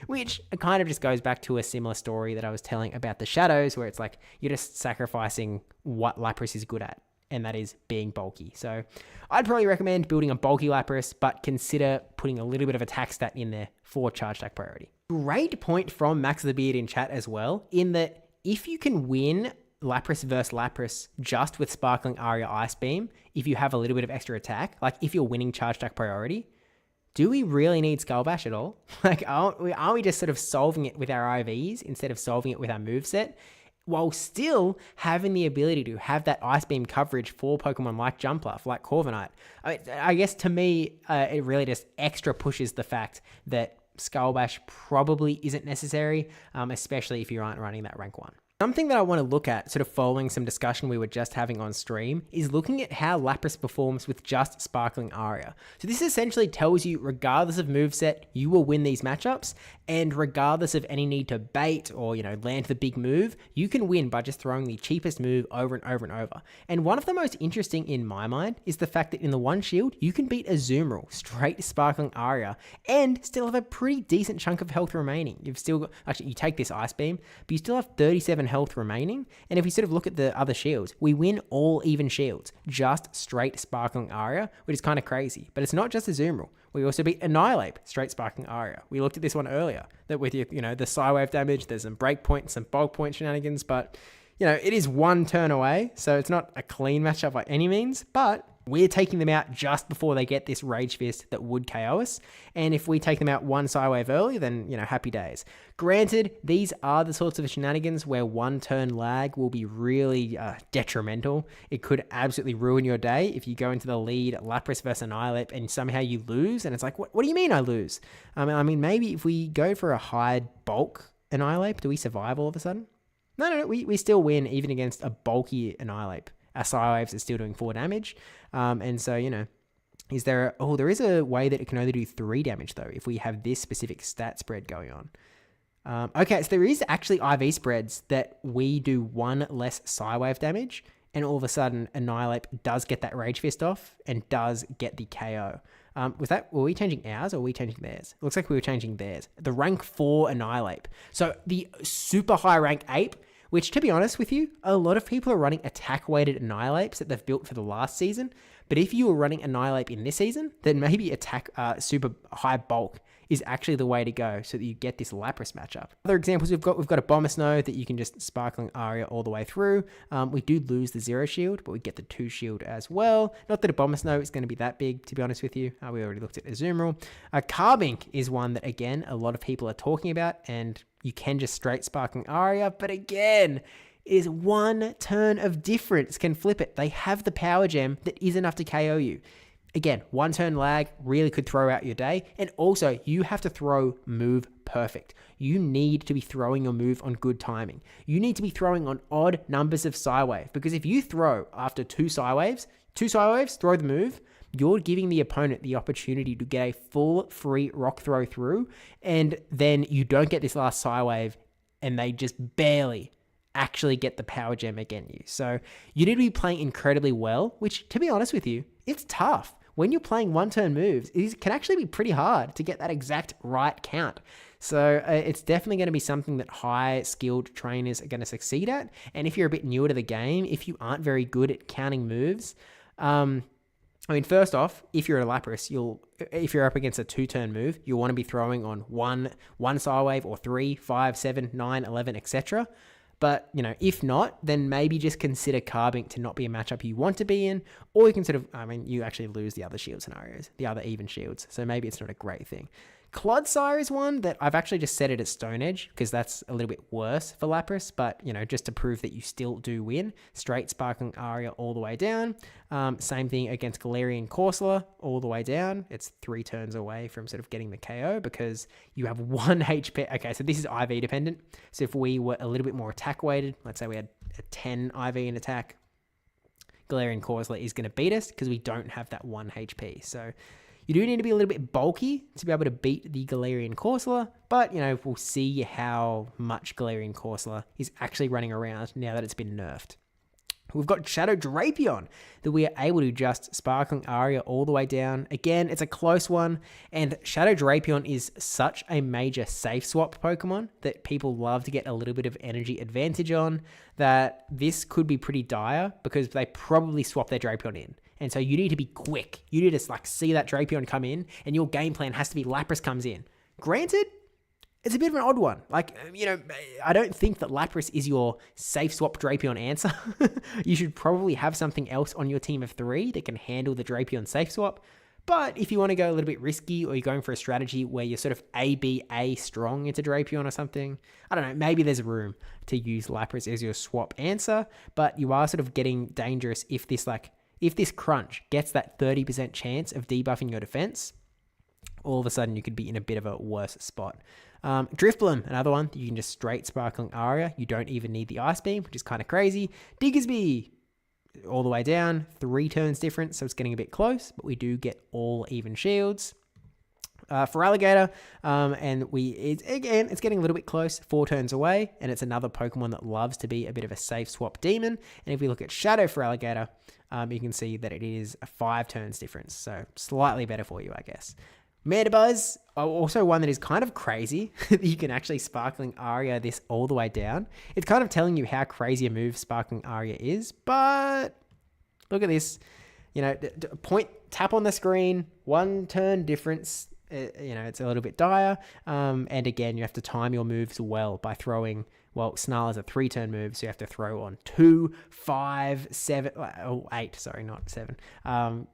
Which kind of just goes back to a similar story that I was telling about the Shadows, where it's like you're just sacrificing what Lapras is good at, and that is being bulky. So I'd probably recommend building a bulky Lapras, but consider putting a little bit of attack stat in there for charge attack priority. Great point from Max the Beard in chat as well, in that if you can win Lapras versus Lapras just with Sparkling Aria Ice Beam, if you have a little bit of extra attack, like if you're winning charge attack priority, do we really need Skull Bash at all? Are we just sort of solving it with our IVs instead of solving it with our moveset, while still having the ability to have that Ice Beam coverage for Pokemon like Jumpluff, like Corviknight? I guess to me, it really just extra pushes the fact that Skull Bash probably isn't necessary, especially if you aren't running that rank 1. Something that I want to look at, sort of following some discussion we were just having on stream, is looking at how Lapras performs with just Sparkling Aria. So this essentially tells you, regardless of moveset, you will win these matchups, and regardless of any need to bait or, land the big move, you can win by just throwing the cheapest move over and over and over. And one of the most interesting in my mind is the fact that in the one shield, you can beat a Azumarill straight Sparkling Aria and still have a pretty decent chunk of health remaining. You've still got, actually, you take this Ice Beam, but you still have 37 health remaining. And if we sort of look at the other shields, we win all even shields, just straight Sparkling Aria, which is kind of crazy. But it's not just a Azumarill. We also beat Annihilape, straight Sparkling Aria. We looked at this one earlier, that with the Psywave damage, there's some breakpoint, some bulk point shenanigans, but it is one turn away, so it's not a clean matchup by any means, but we're taking them out just before they get this Rage Fist that would KO us. And if we take them out one Psywave early, then, happy days. Granted, these are the sorts of shenanigans where one turn lag will be really detrimental. It could absolutely ruin your day if you go into the lead Lapras versus Annihilape and somehow you lose. And it's like, what do you mean I lose? I mean, maybe if we go for a high bulk Annihilape, do we survive all of a sudden? No, we still win even against a bulky Annihilape. Our Psywaves are still doing 4 damage. And so, there is a way that it can only do 3 damage though, if we have this specific stat spread going on. Okay, so there is actually IV spreads that we do 1 less Psywave damage, and all of a sudden Annihilape does get that Rage Fist off and does get the KO. Were we changing ours or were we changing theirs? It looks like we were changing theirs. The rank 4 Annihilape. So the super high rank ape, which, to be honest with you, a lot of people are running attack-weighted Annihilapes that they've built for the last season. But if you were running Annihilape in this season, then maybe attack super high bulk is actually the way to go so that you get this Lapras matchup. Other examples we've got a Abomasnow that you can just Sparkling Aria all the way through. We do lose the 0 shield, but we get the 2 shield as well. Not that Abomasnow is going to be that big, to be honest with you. We already looked at Azumarill. Carbink is one that, again, a lot of people are talking about, and you can just straight Sparkling Aria, but again, is 1 turn of difference can flip it. They have the power gem that is enough to KO you. Again, 1 turn lag really could throw out your day. And also, you have to throw move perfect. You need to be throwing your move on good timing. You need to be throwing on odd numbers of Psywave, because if you throw after 2 Psywaves, throw the move, you're giving the opponent the opportunity to get a full free rock throw through, and then you don't get this last Psywave, and they just barely actually get the power gem against you. So you need to be playing incredibly well, which, to be honest with you, it's tough. When you're playing 1 turn moves, it can actually be pretty hard to get that exact right count. So it's definitely going to be something that high skilled trainers are going to succeed at. And if you're a bit newer to the game, if you aren't very good at counting moves, first off, if you're a Lapras, if you're up against a 2-turn move, you'll want to be throwing on one Psywave or 3, 5, 7, 9, 11, etc. But, if not, then maybe just consider Carbink to not be a matchup you want to be in, or you can you actually lose the other shield scenarios, the other even shields, so maybe it's not a great thing. Clodsire is one that I've actually just set it at Stone Edge because that's a little bit worse for Lapras, but, just to prove that you still do win. Straight Sparkling Aria all the way down. Same thing against Galarian Corsola all the way down. It's 3 turns away from sort of getting the KO because you have 1 HP. Okay, so this is IV dependent. So if we were a little bit more attack weighted, let's say we had a 10 IV in attack, Galarian Corsola is going to beat us because we don't have that 1 HP. So you do need to be a little bit bulky to be able to beat the Galarian Corsola, but, we'll see how much Galarian Corsola is actually running around now that it's been nerfed. We've got Shadow Drapion that we are able to just Sparkling Aria all the way down. Again, it's a close one, and Shadow Drapion is such a major safe swap Pokemon that people love to get a little bit of energy advantage on, that this could be pretty dire because they probably swap their Drapion in. And so you need to be quick. You need to see that Drapion come in, and your game plan has to be Lapras comes in. Granted, it's a bit of an odd one. I don't think that Lapras is your safe swap Drapion answer. You should probably have something else on your team of 3 that can handle the Drapion safe swap. But if you want to go a little bit risky, or you're going for a strategy where you're sort of A strong into Drapion or something, I don't know, maybe there's room to use Lapras as your swap answer, but you are sort of getting dangerous if this crunch gets that 30% chance of debuffing your defense. All of a sudden you could be in a bit of a worse spot. Drifblim, another one that you can just straight Sparkling Aria. You don't even need the Ice Beam, which is kind of crazy. Diggersby, all the way down, 3 turns difference, so it's getting a bit close, but we do get all even shields. For Alligator, it's getting a little bit close, 4 turns away, and it's another Pokemon that loves to be a bit of a safe swap demon. And if we look at Shadow for Alligator, you can see that it is a 5 turns difference, so slightly better for you, I guess. Mandibuzz, also one that is kind of crazy, that you can actually Sparkling Aria this all the way down. It's kind of telling you how crazy a move Sparkling Aria is, but look at this. Tap on the screen, 1 turn difference. It's a little bit dire. And again, you have to time your moves well by throwing Well, Snarl is a 3-turn move, so you have to throw on 2, 5, 7, 8, sorry, not 7.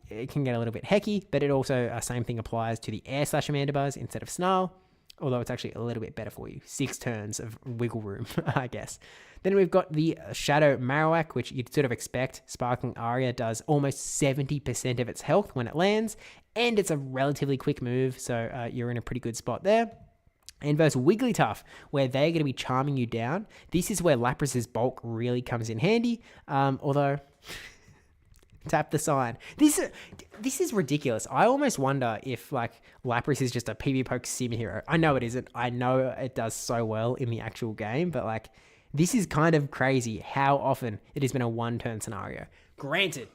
It can get a little bit hecky, but it also, same thing applies to the Air Slash Mandibuzz instead of Snarl, although it's actually a little bit better for you. 6 turns of wiggle room, I guess. Then we've got the Shadow Marowak, which you'd sort of expect. Sparkling Aria does almost 70% of its health when it lands, and it's a relatively quick move, so you're in a pretty good spot there. And versus Wigglytuff, where they're going to be charming you down. This is where Lapras's bulk really comes in handy, although... Tap the sign. This is ridiculous. I almost wonder if like Lapras is just a PvPoke sim hero. I know it isn't. I know it does so well in the actual game, but like this is kind of crazy how often it has been a 1-turn scenario. Granted,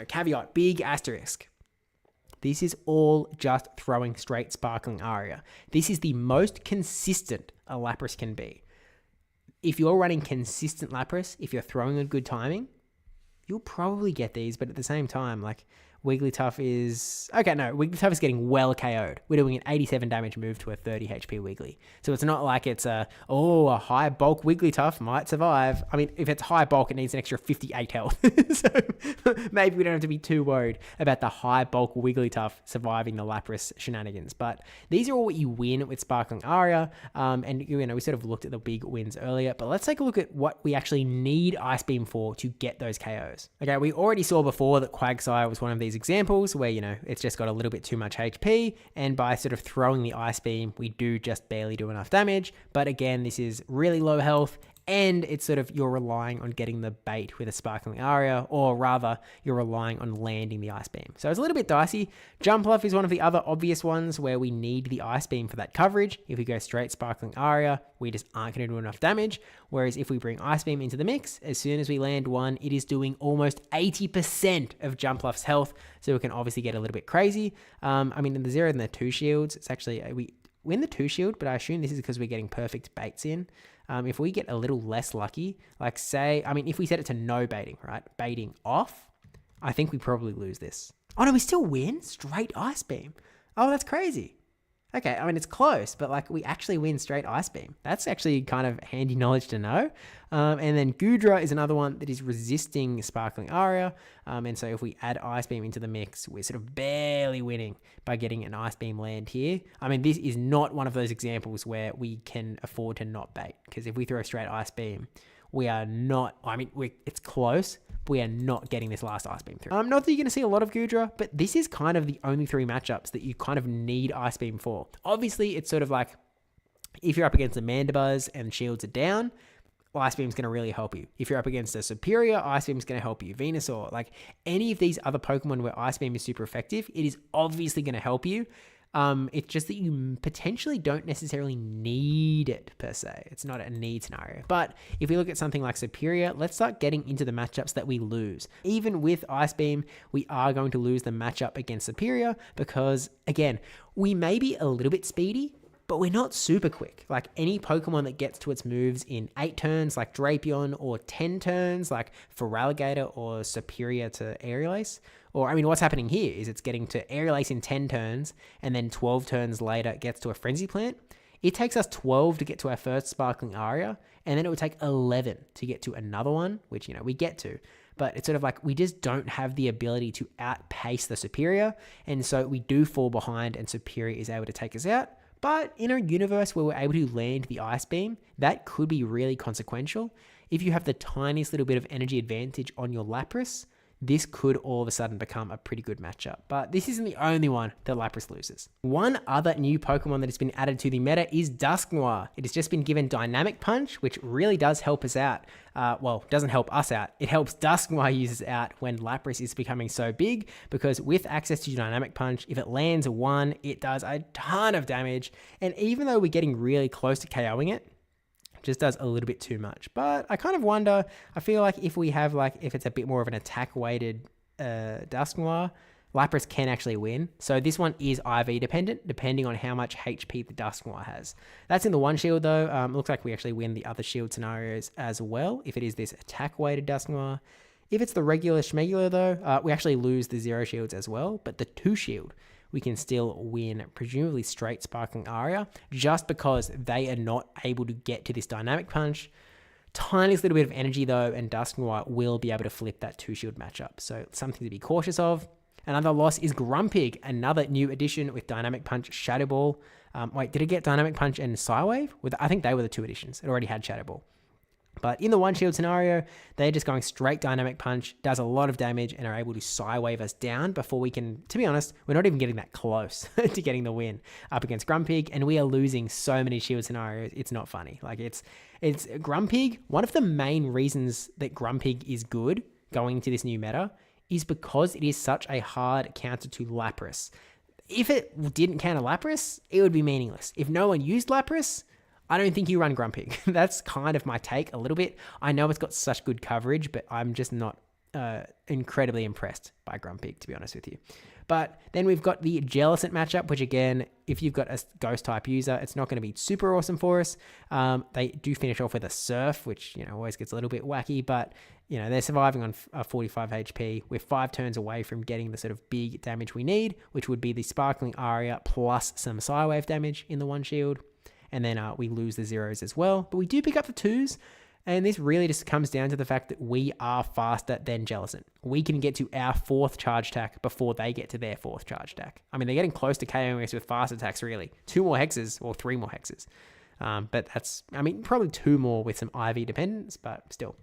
caveat, big asterisk. This is all just throwing straight Sparkling Aria. This is the most consistent a Lapras can be. If you're running consistent Lapras, if you're throwing a good timing, you'll probably get these, but at the same time, like, Wigglytuff is... Okay, no, Wigglytuff is getting well KO'd. We're doing an 87 damage move to a 30 HP Wiggly. So it's not like it's a high bulk Wigglytuff might survive. I mean, if it's high bulk, it needs an extra 58 health. So maybe we don't have to be too worried about the high bulk Wigglytuff surviving the Lapras shenanigans. But these are all what you win with Sparkling Aria. And, we sort of looked at the big wins earlier, but let's take a look at what we actually need Ice Beam for to get those KOs. Okay, we already saw before that Quagsire was one of these examples where, it's just got a little bit too much HP, and by sort of throwing the Ice Beam, we do just barely do enough damage. But again, this is really low health, and it's sort of, you're relying on getting the bait with a Sparkling Aria, or rather, you're relying on landing the Ice Beam. So it's a little bit dicey. Jumpluff is one of the other obvious ones where we need the Ice Beam for that coverage. If we go straight Sparkling Aria, we just aren't going to do enough damage. Whereas if we bring Ice Beam into the mix, as soon as we land one, it is doing almost 80% of Jumpluff's health, so it can obviously get a little bit crazy. I mean, in the 0 and the 2 shields, it's actually, we win the 2 shield, but I assume this is because we're getting perfect baits in. If we get a little less lucky, like say, if we set it to no baiting, right? Baiting off, I think we probably lose this. Oh no, we still win? Straight Ice Beam. Oh, that's crazy. Okay, it's close, but like we actually win straight Ice Beam. That's actually kind of handy knowledge to know. And then Goodra is another one that is resisting Sparkling Aria. And so if we add Ice Beam into the mix, we're sort of barely winning by getting an Ice Beam land here. This is not one of those examples where we can afford to not bait, because if we throw straight Ice Beam, we are not, it's close, but we are not getting this last Ice Beam through. Not that you're going to see a lot of Goodra, but this is kind of the only 3 matchups that you kind of need Ice Beam for. Obviously, it's sort of like, if you're up against a Mandibuzz and shields are down, Ice Beam's going to really help you. If you're up against a Superior, Ice Beam's going to help you. Venusaur, like any of these other Pokemon where Ice Beam is super effective, it is obviously going to help you. It's just that you potentially don't necessarily need it per se. It's not a need scenario. But if we look at something like Superior, let's start getting into the matchups that we lose. Even with Ice Beam, we are going to lose the matchup against Superior because, again, we may be a little bit speedy, but we're not super quick. Like any Pokemon that gets to its moves in 8 turns, like Drapion, or 10 turns, like Feraligatr or Superior to Aerial Ace. Or, what's happening here is it's getting to Aerial Ace in 10 turns, and then 12 turns later it gets to a Frenzy Plant. It takes us 12 to get to our first Sparkling Aria, and then it would take 11 to get to another one, which, we get to. But it's sort of like we just don't have the ability to outpace the Superior, and so we do fall behind, and Superior is able to take us out. But in a universe where we're able to land the Ice Beam, that could be really consequential. If you have the tiniest little bit of energy advantage on your Lapras, this could all of a sudden become a pretty good matchup. But this isn't the only one that Lapras loses. One other new Pokemon that has been added to the meta is Dusknoir. It has just been given Dynamic Punch, which really does help us out. Doesn't help us out. It helps Dusknoir users out when Lapras is becoming so big, because with access to Dynamic Punch, if it lands 1, it does a ton of damage. And even though we're getting really close to KOing it, just does a little bit too much. But I kind of wonder, I feel like if we have if it's a bit more of an attack weighted Dusknoir, Lapras can actually win. So this one is IV dependent, depending on how much HP the Dusknoir has. That's in the 1 shield though. Looks like we actually win the other shield scenarios as well, if it is this attack weighted Dusknoir. If it's the regular Schmegular though, we actually lose the 0 shields as well, but the 2 shield, we can still win presumably straight Sparkling Aria, just because they are not able to get to this Dynamic Punch. Tiniest little bit of energy though, and Dusknoir will be able to flip that 2-shield matchup. So something to be cautious of. Another loss is Grumpig, another new addition with Dynamic Punch, Shadow Ball. Wait, did it get Dynamic Punch and Psywave? I think they were the 2 additions. It already had Shadow Ball. But in the 1-shield scenario, they're just going straight Dynamic Punch, does a lot of damage, and are able to Psywave us down before we can, to be honest, we're not even getting that close to getting the win up against Grumpig, and we are losing so many shield scenarios, it's not funny. Like, it's Grumpig, one of the main reasons that Grumpig is good going into this new meta is because it is such a hard counter to Lapras. If it didn't counter Lapras, it would be meaningless. If no one used Lapras, I don't think you run Grumpig. That's kind of my take a little bit. I know it's got such good coverage, but I'm just not incredibly impressed by Grumpig, to be honest with you. But then we've got the Jellicent matchup, which again, if you've got a ghost type user, it's not going to be super awesome for us. They do finish off with a Surf, which, always gets a little bit wacky, but, they're surviving on 45 HP. We're 5 turns away from getting the sort of big damage we need, which would be the Sparkling Aria plus some Psywave damage in the 1-shield. And then we lose the 0s as well. But we do pick up the 2s. And this really just comes down to the fact that we are faster than Jellicent. We can get to our 4th charge attack before they get to their 4th charge attack. I mean, they're getting close to KOing us with fast attacks, really. 2 more hexes or 3 more hexes. But that's, probably 2 more with some IV dependence, but still.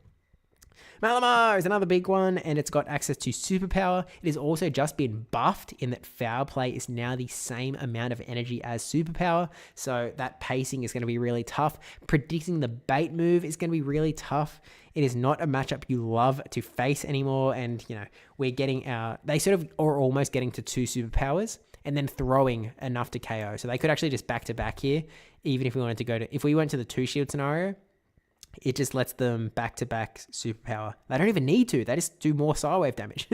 Malamar is another big one, and it's got access to Superpower. It has also just been buffed in that Foul Play is now the same amount of energy as Superpower, so that pacing is going to be really tough. Predicting the bait move is going to be really tough. It is not a matchup you love to face anymore, and, we're getting they sort of are almost getting to 2 Superpowers, and then throwing enough to KO. So they could actually just back-to-back here, even if we wanted to if we went to the 2-shield scenario, it just lets them back-to-back Superpower. They don't even need to. They just do more Psywave damage.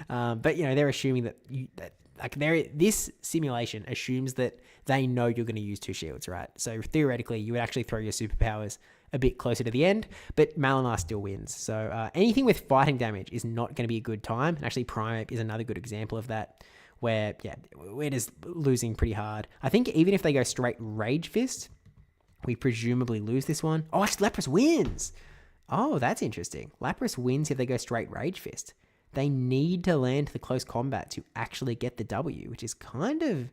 But, they're assuming that this simulation assumes that they know you're going to use 2 shields, right? So theoretically, you would actually throw your Superpowers a bit closer to the end, but Malamar still wins. So anything with fighting damage is not going to be a good time. And actually, Primeape is another good example of that, where, we're just losing pretty hard. I think even if they go straight Rage Fist, we presumably lose this one. Oh, actually, Lapras wins. Oh, that's interesting. Lapras wins if they go straight Rage Fist. They need to land the close combat to actually get the W, which is kind of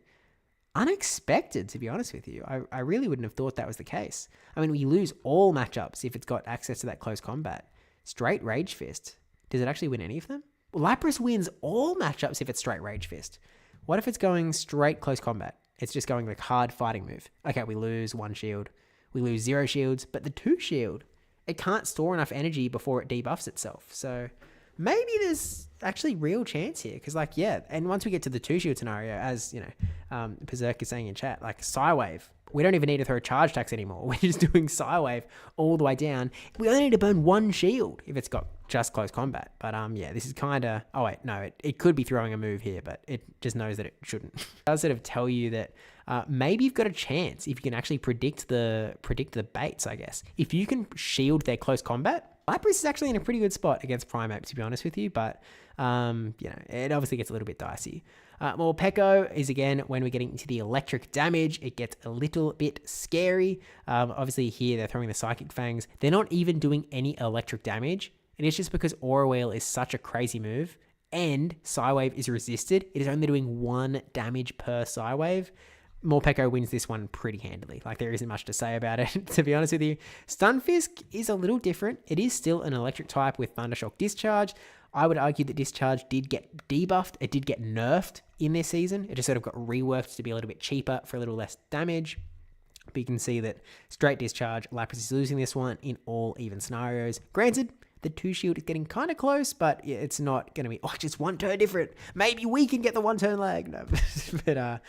unexpected, to be honest with you. I really wouldn't have thought that was the case. We lose all matchups if it's got access to that close combat. Straight Rage Fist. Does it actually win any of them? Well, Lapras wins all matchups if it's straight Rage Fist. What if it's going straight close combat? It's just going like hard fighting move. Okay, we lose 1 shield. We lose 0 shields, but the 2 shield, it can't store enough energy before it debuffs itself. So maybe there's actually real chance here. Because and once we get to the 2 shield scenario, as, Berserk is saying in chat, like Psywave, we don't even need to throw charge attacks anymore. We're just doing Psywave all the way down. We only need to burn 1 shield if it's got just close combat. But this is kind of, oh wait, no, it could be throwing a move here, but it just knows that it shouldn't. It does sort of tell you that maybe you've got a chance if you can actually predict the baits, I guess. If you can shield their close combat, Lapras is actually in a pretty good spot against Primeape, to be honest with you, but it obviously gets a little bit dicey. Morpeko is, again, when we're getting into the electric damage, it gets a little bit scary. Obviously here they're throwing the Psychic Fangs. They're not even doing any electric damage. And it's just because Aura Wheel is such a crazy move and Psywave is resisted. It is only doing 1 damage per Psywave. Morpeko wins this one pretty handily. Like, there isn't much to say about it, to be honest with you. Stunfisk is a little different. It is still an electric type with Thundershock Discharge. I would argue that Discharge did get debuffed. It did get nerfed in this season. It just sort of got reworked to be a little bit cheaper for a little less damage. But you can see that straight Discharge, Lapras is losing this one in all even scenarios. Granted, the 2 shield is getting kind of close, but it's not going to be, just 1 turn different. Maybe we can get the 1 turn lag. No, but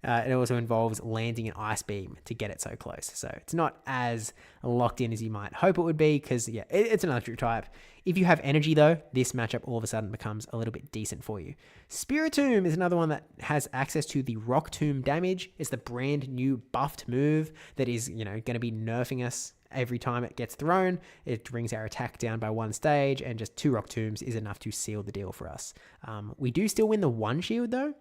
it also involves landing an Ice Beam to get it so close. So it's not as locked in as you might hope it would be, because it's an electric type. If you have energy though, this matchup all of a sudden becomes a little bit decent for you. Spiritomb is another one that has access to the Rock Tomb damage. It's the brand new buffed move that is, going to be nerfing us every time it gets thrown. It brings our attack down by 1 stage, and just 2 Rock Tombs is enough to seal the deal for us. We do still win the 1 shield though.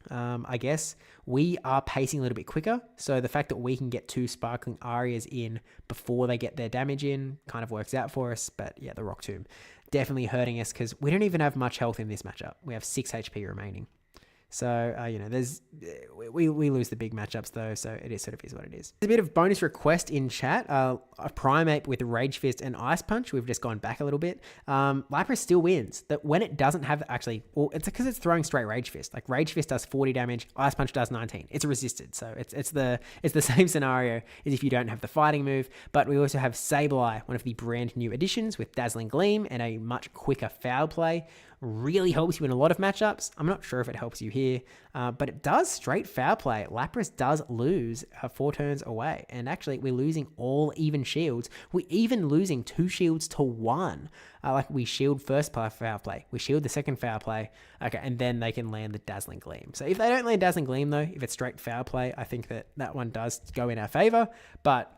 I guess we are pacing a little bit quicker. So the fact that we can get 2 Sparkling Arias in before they get their damage in kind of works out for us. But yeah, the Rock Tomb definitely hurting us because we don't even have much health in this matchup. We have 6 HP remaining. So, we lose the big matchups though, so it is sort of is what it is. There's a bit of bonus request in chat. A Primeape with Rage Fist and Ice Punch. We've just gone back a little bit. Lapras still wins. That when it doesn't have it's because it's throwing straight Rage Fist. Like Rage Fist does 40 damage, Ice Punch does 19. It's resisted, so it's the same scenario as if you don't have the fighting move. But we also have Sableye, one of the brand new additions with Dazzling Gleam and a much quicker foul play. Really helps you in a lot of matchups. I'm not sure if it helps you here, but it does straight foul play. Lapras does lose 4 turns away, and actually we're losing all even shields. We're even losing 2 shields to 1. Like we shield first foul play, we shield the second foul play, okay, and then they can land the Dazzling Gleam. So if they don't land Dazzling Gleam though, if it's straight foul play, I think that one does go in our favor. But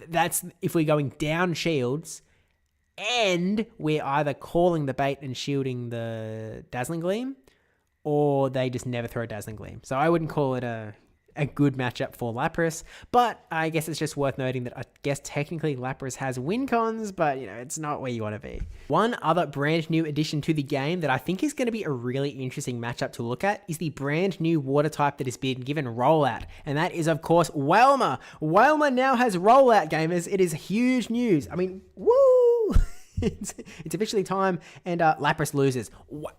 that's if we're going down shields. And we're either calling the bait and shielding the Dazzling Gleam, or they just never throw Dazzling Gleam. So I wouldn't call it a good matchup for Lapras, but I guess it's just worth noting that I guess technically Lapras has win cons, but it's not where you want to be. One other brand new addition to the game that I think is going to be a really interesting matchup to look at is the brand new water type that has been given rollout, and that is of course Wailmer. Wailmer now has rollout, gamers. It is huge news. I mean, woo! It's officially time, and Lapras loses.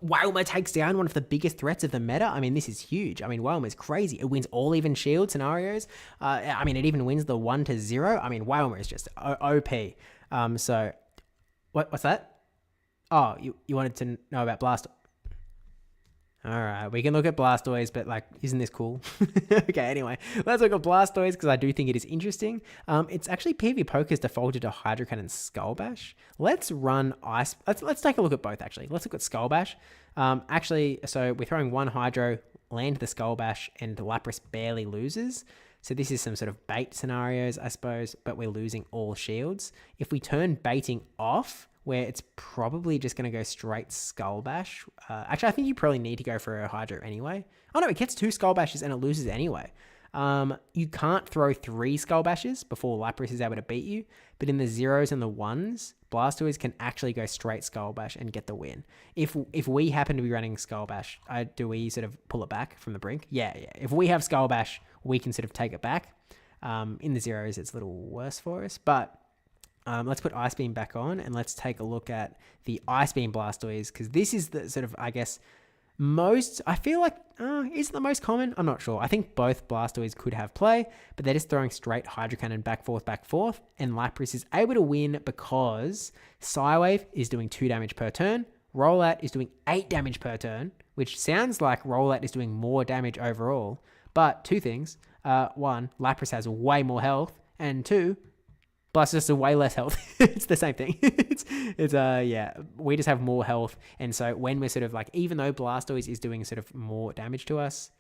Wailmer takes down one of the biggest threats of the meta. I mean, this is huge. I mean, Wailmer's crazy. It wins all even shield scenarios. I mean, it even wins the 1-0. I mean, Wailmer is just OP. So, what's that? Oh, you wanted to know about Blast? All right, we can look at Blastoise, but isn't this cool? Okay, anyway, let's look at Blastoise because I do think it is interesting. It's actually PvPoke has defaulted to Hydro Cannon Skull Bash. Let's run Ice. Let's take a look at both actually. Let's look at Skull Bash. So we're throwing 1 Hydro, land the Skull Bash, and the Lapras barely loses. So this is some sort of bait scenarios, I suppose, but we're losing all shields. If we turn baiting off, where it's probably just going to go straight Skull Bash. Actually, I think you probably need to go for a Hydro anyway. Oh no, it gets 2 Skull Bashes and it loses anyway. You can't throw 3 Skull Bashes before Lapras is able to beat you, but in the 0s and the 1s, Blastoise can actually go straight Skull Bash and get the win. If we happen to be running Skull Bash, do we sort of pull it back from the brink? Yeah. If we have Skull Bash, we can sort of take it back. In the 0s, it's a little worse for us, but let's put Ice Beam back on and let's take a look at the Ice Beam Blastoise, because this is the sort of, I guess, I feel like, is it the most common? I'm not sure. I think both Blastoise could have play, but they're just throwing straight Hydro Cannon back, forth, and Lapras is able to win because Psywave is doing 2 damage per turn, Rollout is doing 8 damage per turn, which sounds like Rollout is doing more damage overall, but 2 things. 1, Lapras has way more health, and 2, Blastoise has way less health. It's the same thing. We just have more health. And so when we're sort of even though Blastoise is doing sort of more damage to us,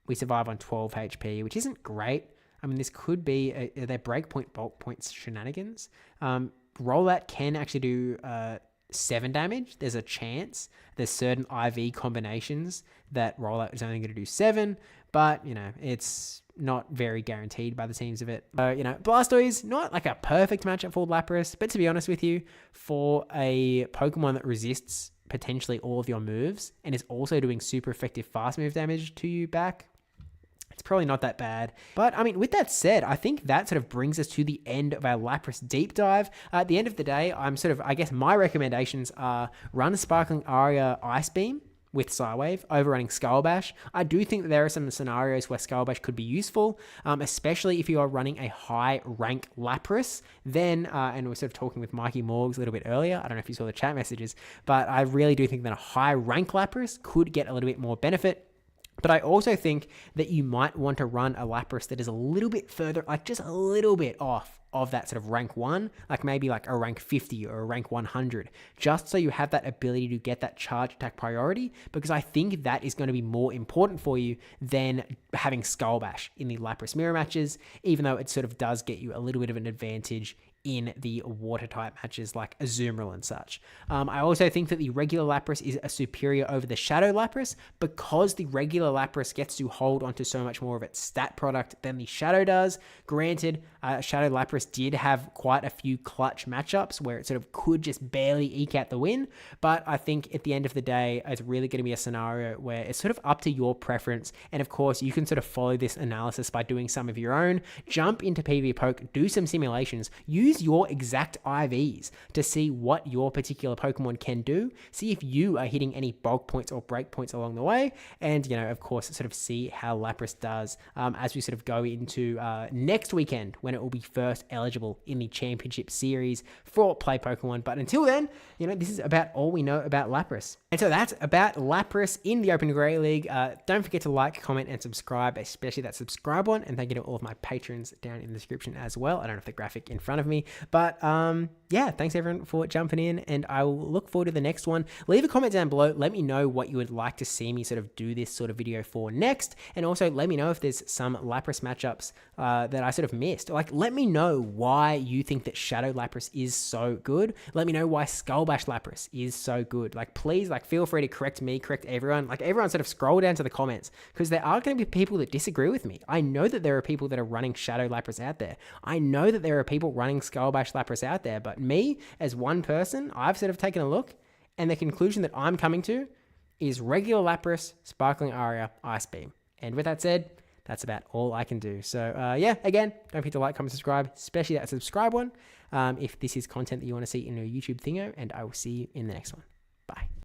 we survive on 12 HP, which isn't great. I mean, this could be their breakpoint bulk points shenanigans. Rollout can actually do 7 damage. There's a chance. There's certain IV combinations that Rollout is only going to do 7, but, it's not very guaranteed by the teams of it. Blastoise, not like a perfect matchup for Lapras, but to be honest with you, for a Pokemon that resists potentially all of your moves and is also doing super effective fast move damage to you back, it's probably not that bad. But I mean, with that said, I think that sort of brings us to the end of our Lapras deep dive. At the end of the day, I guess my recommendations are run Sparkling Aria Ice Beam with Psywave, overrunning Skull Bash. I do think that there are some scenarios where Skull Bash could be useful, especially if you are running a high rank Lapras. Then, and we're sort of talking with Mikey Morgs a little bit earlier, I don't know if you saw the chat messages, but I really do think that a high rank Lapras could get a little bit more benefit. But I also think that you might want to run a Lapras that is a little bit further, just a little bit off of that sort of rank 1, maybe a rank 50 or a rank 100, just so you have that ability to get that charge attack priority, because I think that is going to be more important for you than having Skull Bash in the Lapras mirror matches, even though it sort of does get you a little bit of an advantage in the water type matches like Azumarill and such. I also think that the regular Lapras is a superior over the Shadow Lapras because the regular Lapras gets to hold onto so much more of its stat product than the Shadow does. Granted, Shadow Lapras did have quite a few clutch matchups where it sort of could just barely eke out the win, but I think at the end of the day, it's really going to be a scenario where it's sort of up to your preference, and of course, you can sort of follow this analysis by doing some of your own. Jump into PvPoke, do some simulations, use your exact IVs to see what your particular Pokemon can do, see if you are hitting any bulk points or break points along the way, and, you know, of course, sort of see how Lapras does as we sort of go into next weekend when it will be first eligible in the Championship Series for Play Pokemon. But until then, you know, this is about all we know about Lapras. And so that's about Lapras in the Open Grey League. Don't forget to like, comment, and subscribe, especially that subscribe one. And thank you to all of my patrons down in the description as well. I don't have the graphic in front of me, but yeah, thanks everyone for jumping in, and I will look forward to the next one. Leave a comment down below. Let me know what you would like to see me sort of do this sort of video for next, and also let me know if there's some Lapras matchups that I sort of missed. Like, let me know why you think that Shadow Lapras is so good. Let me know why Skull Bash Lapras is so good. Like, please, like, feel free to correct me, correct everyone. Like, everyone sort of scroll down to the comments, because there are going to be people that disagree with me. I know that there are people that are running Shadow Lapras out there. I know that there are people running Skull Bash Lapras out there, but me, as one person, I've sort of taken a look, and the conclusion that I'm coming to is regular Lapras, Sparkling Aria, Ice Beam. And with that said, that's about all I can do. So yeah, again, don't forget to like, comment, subscribe, especially that subscribe one, if this is content that you want to see in a YouTube thingo, and I will see you in the next one. Bye.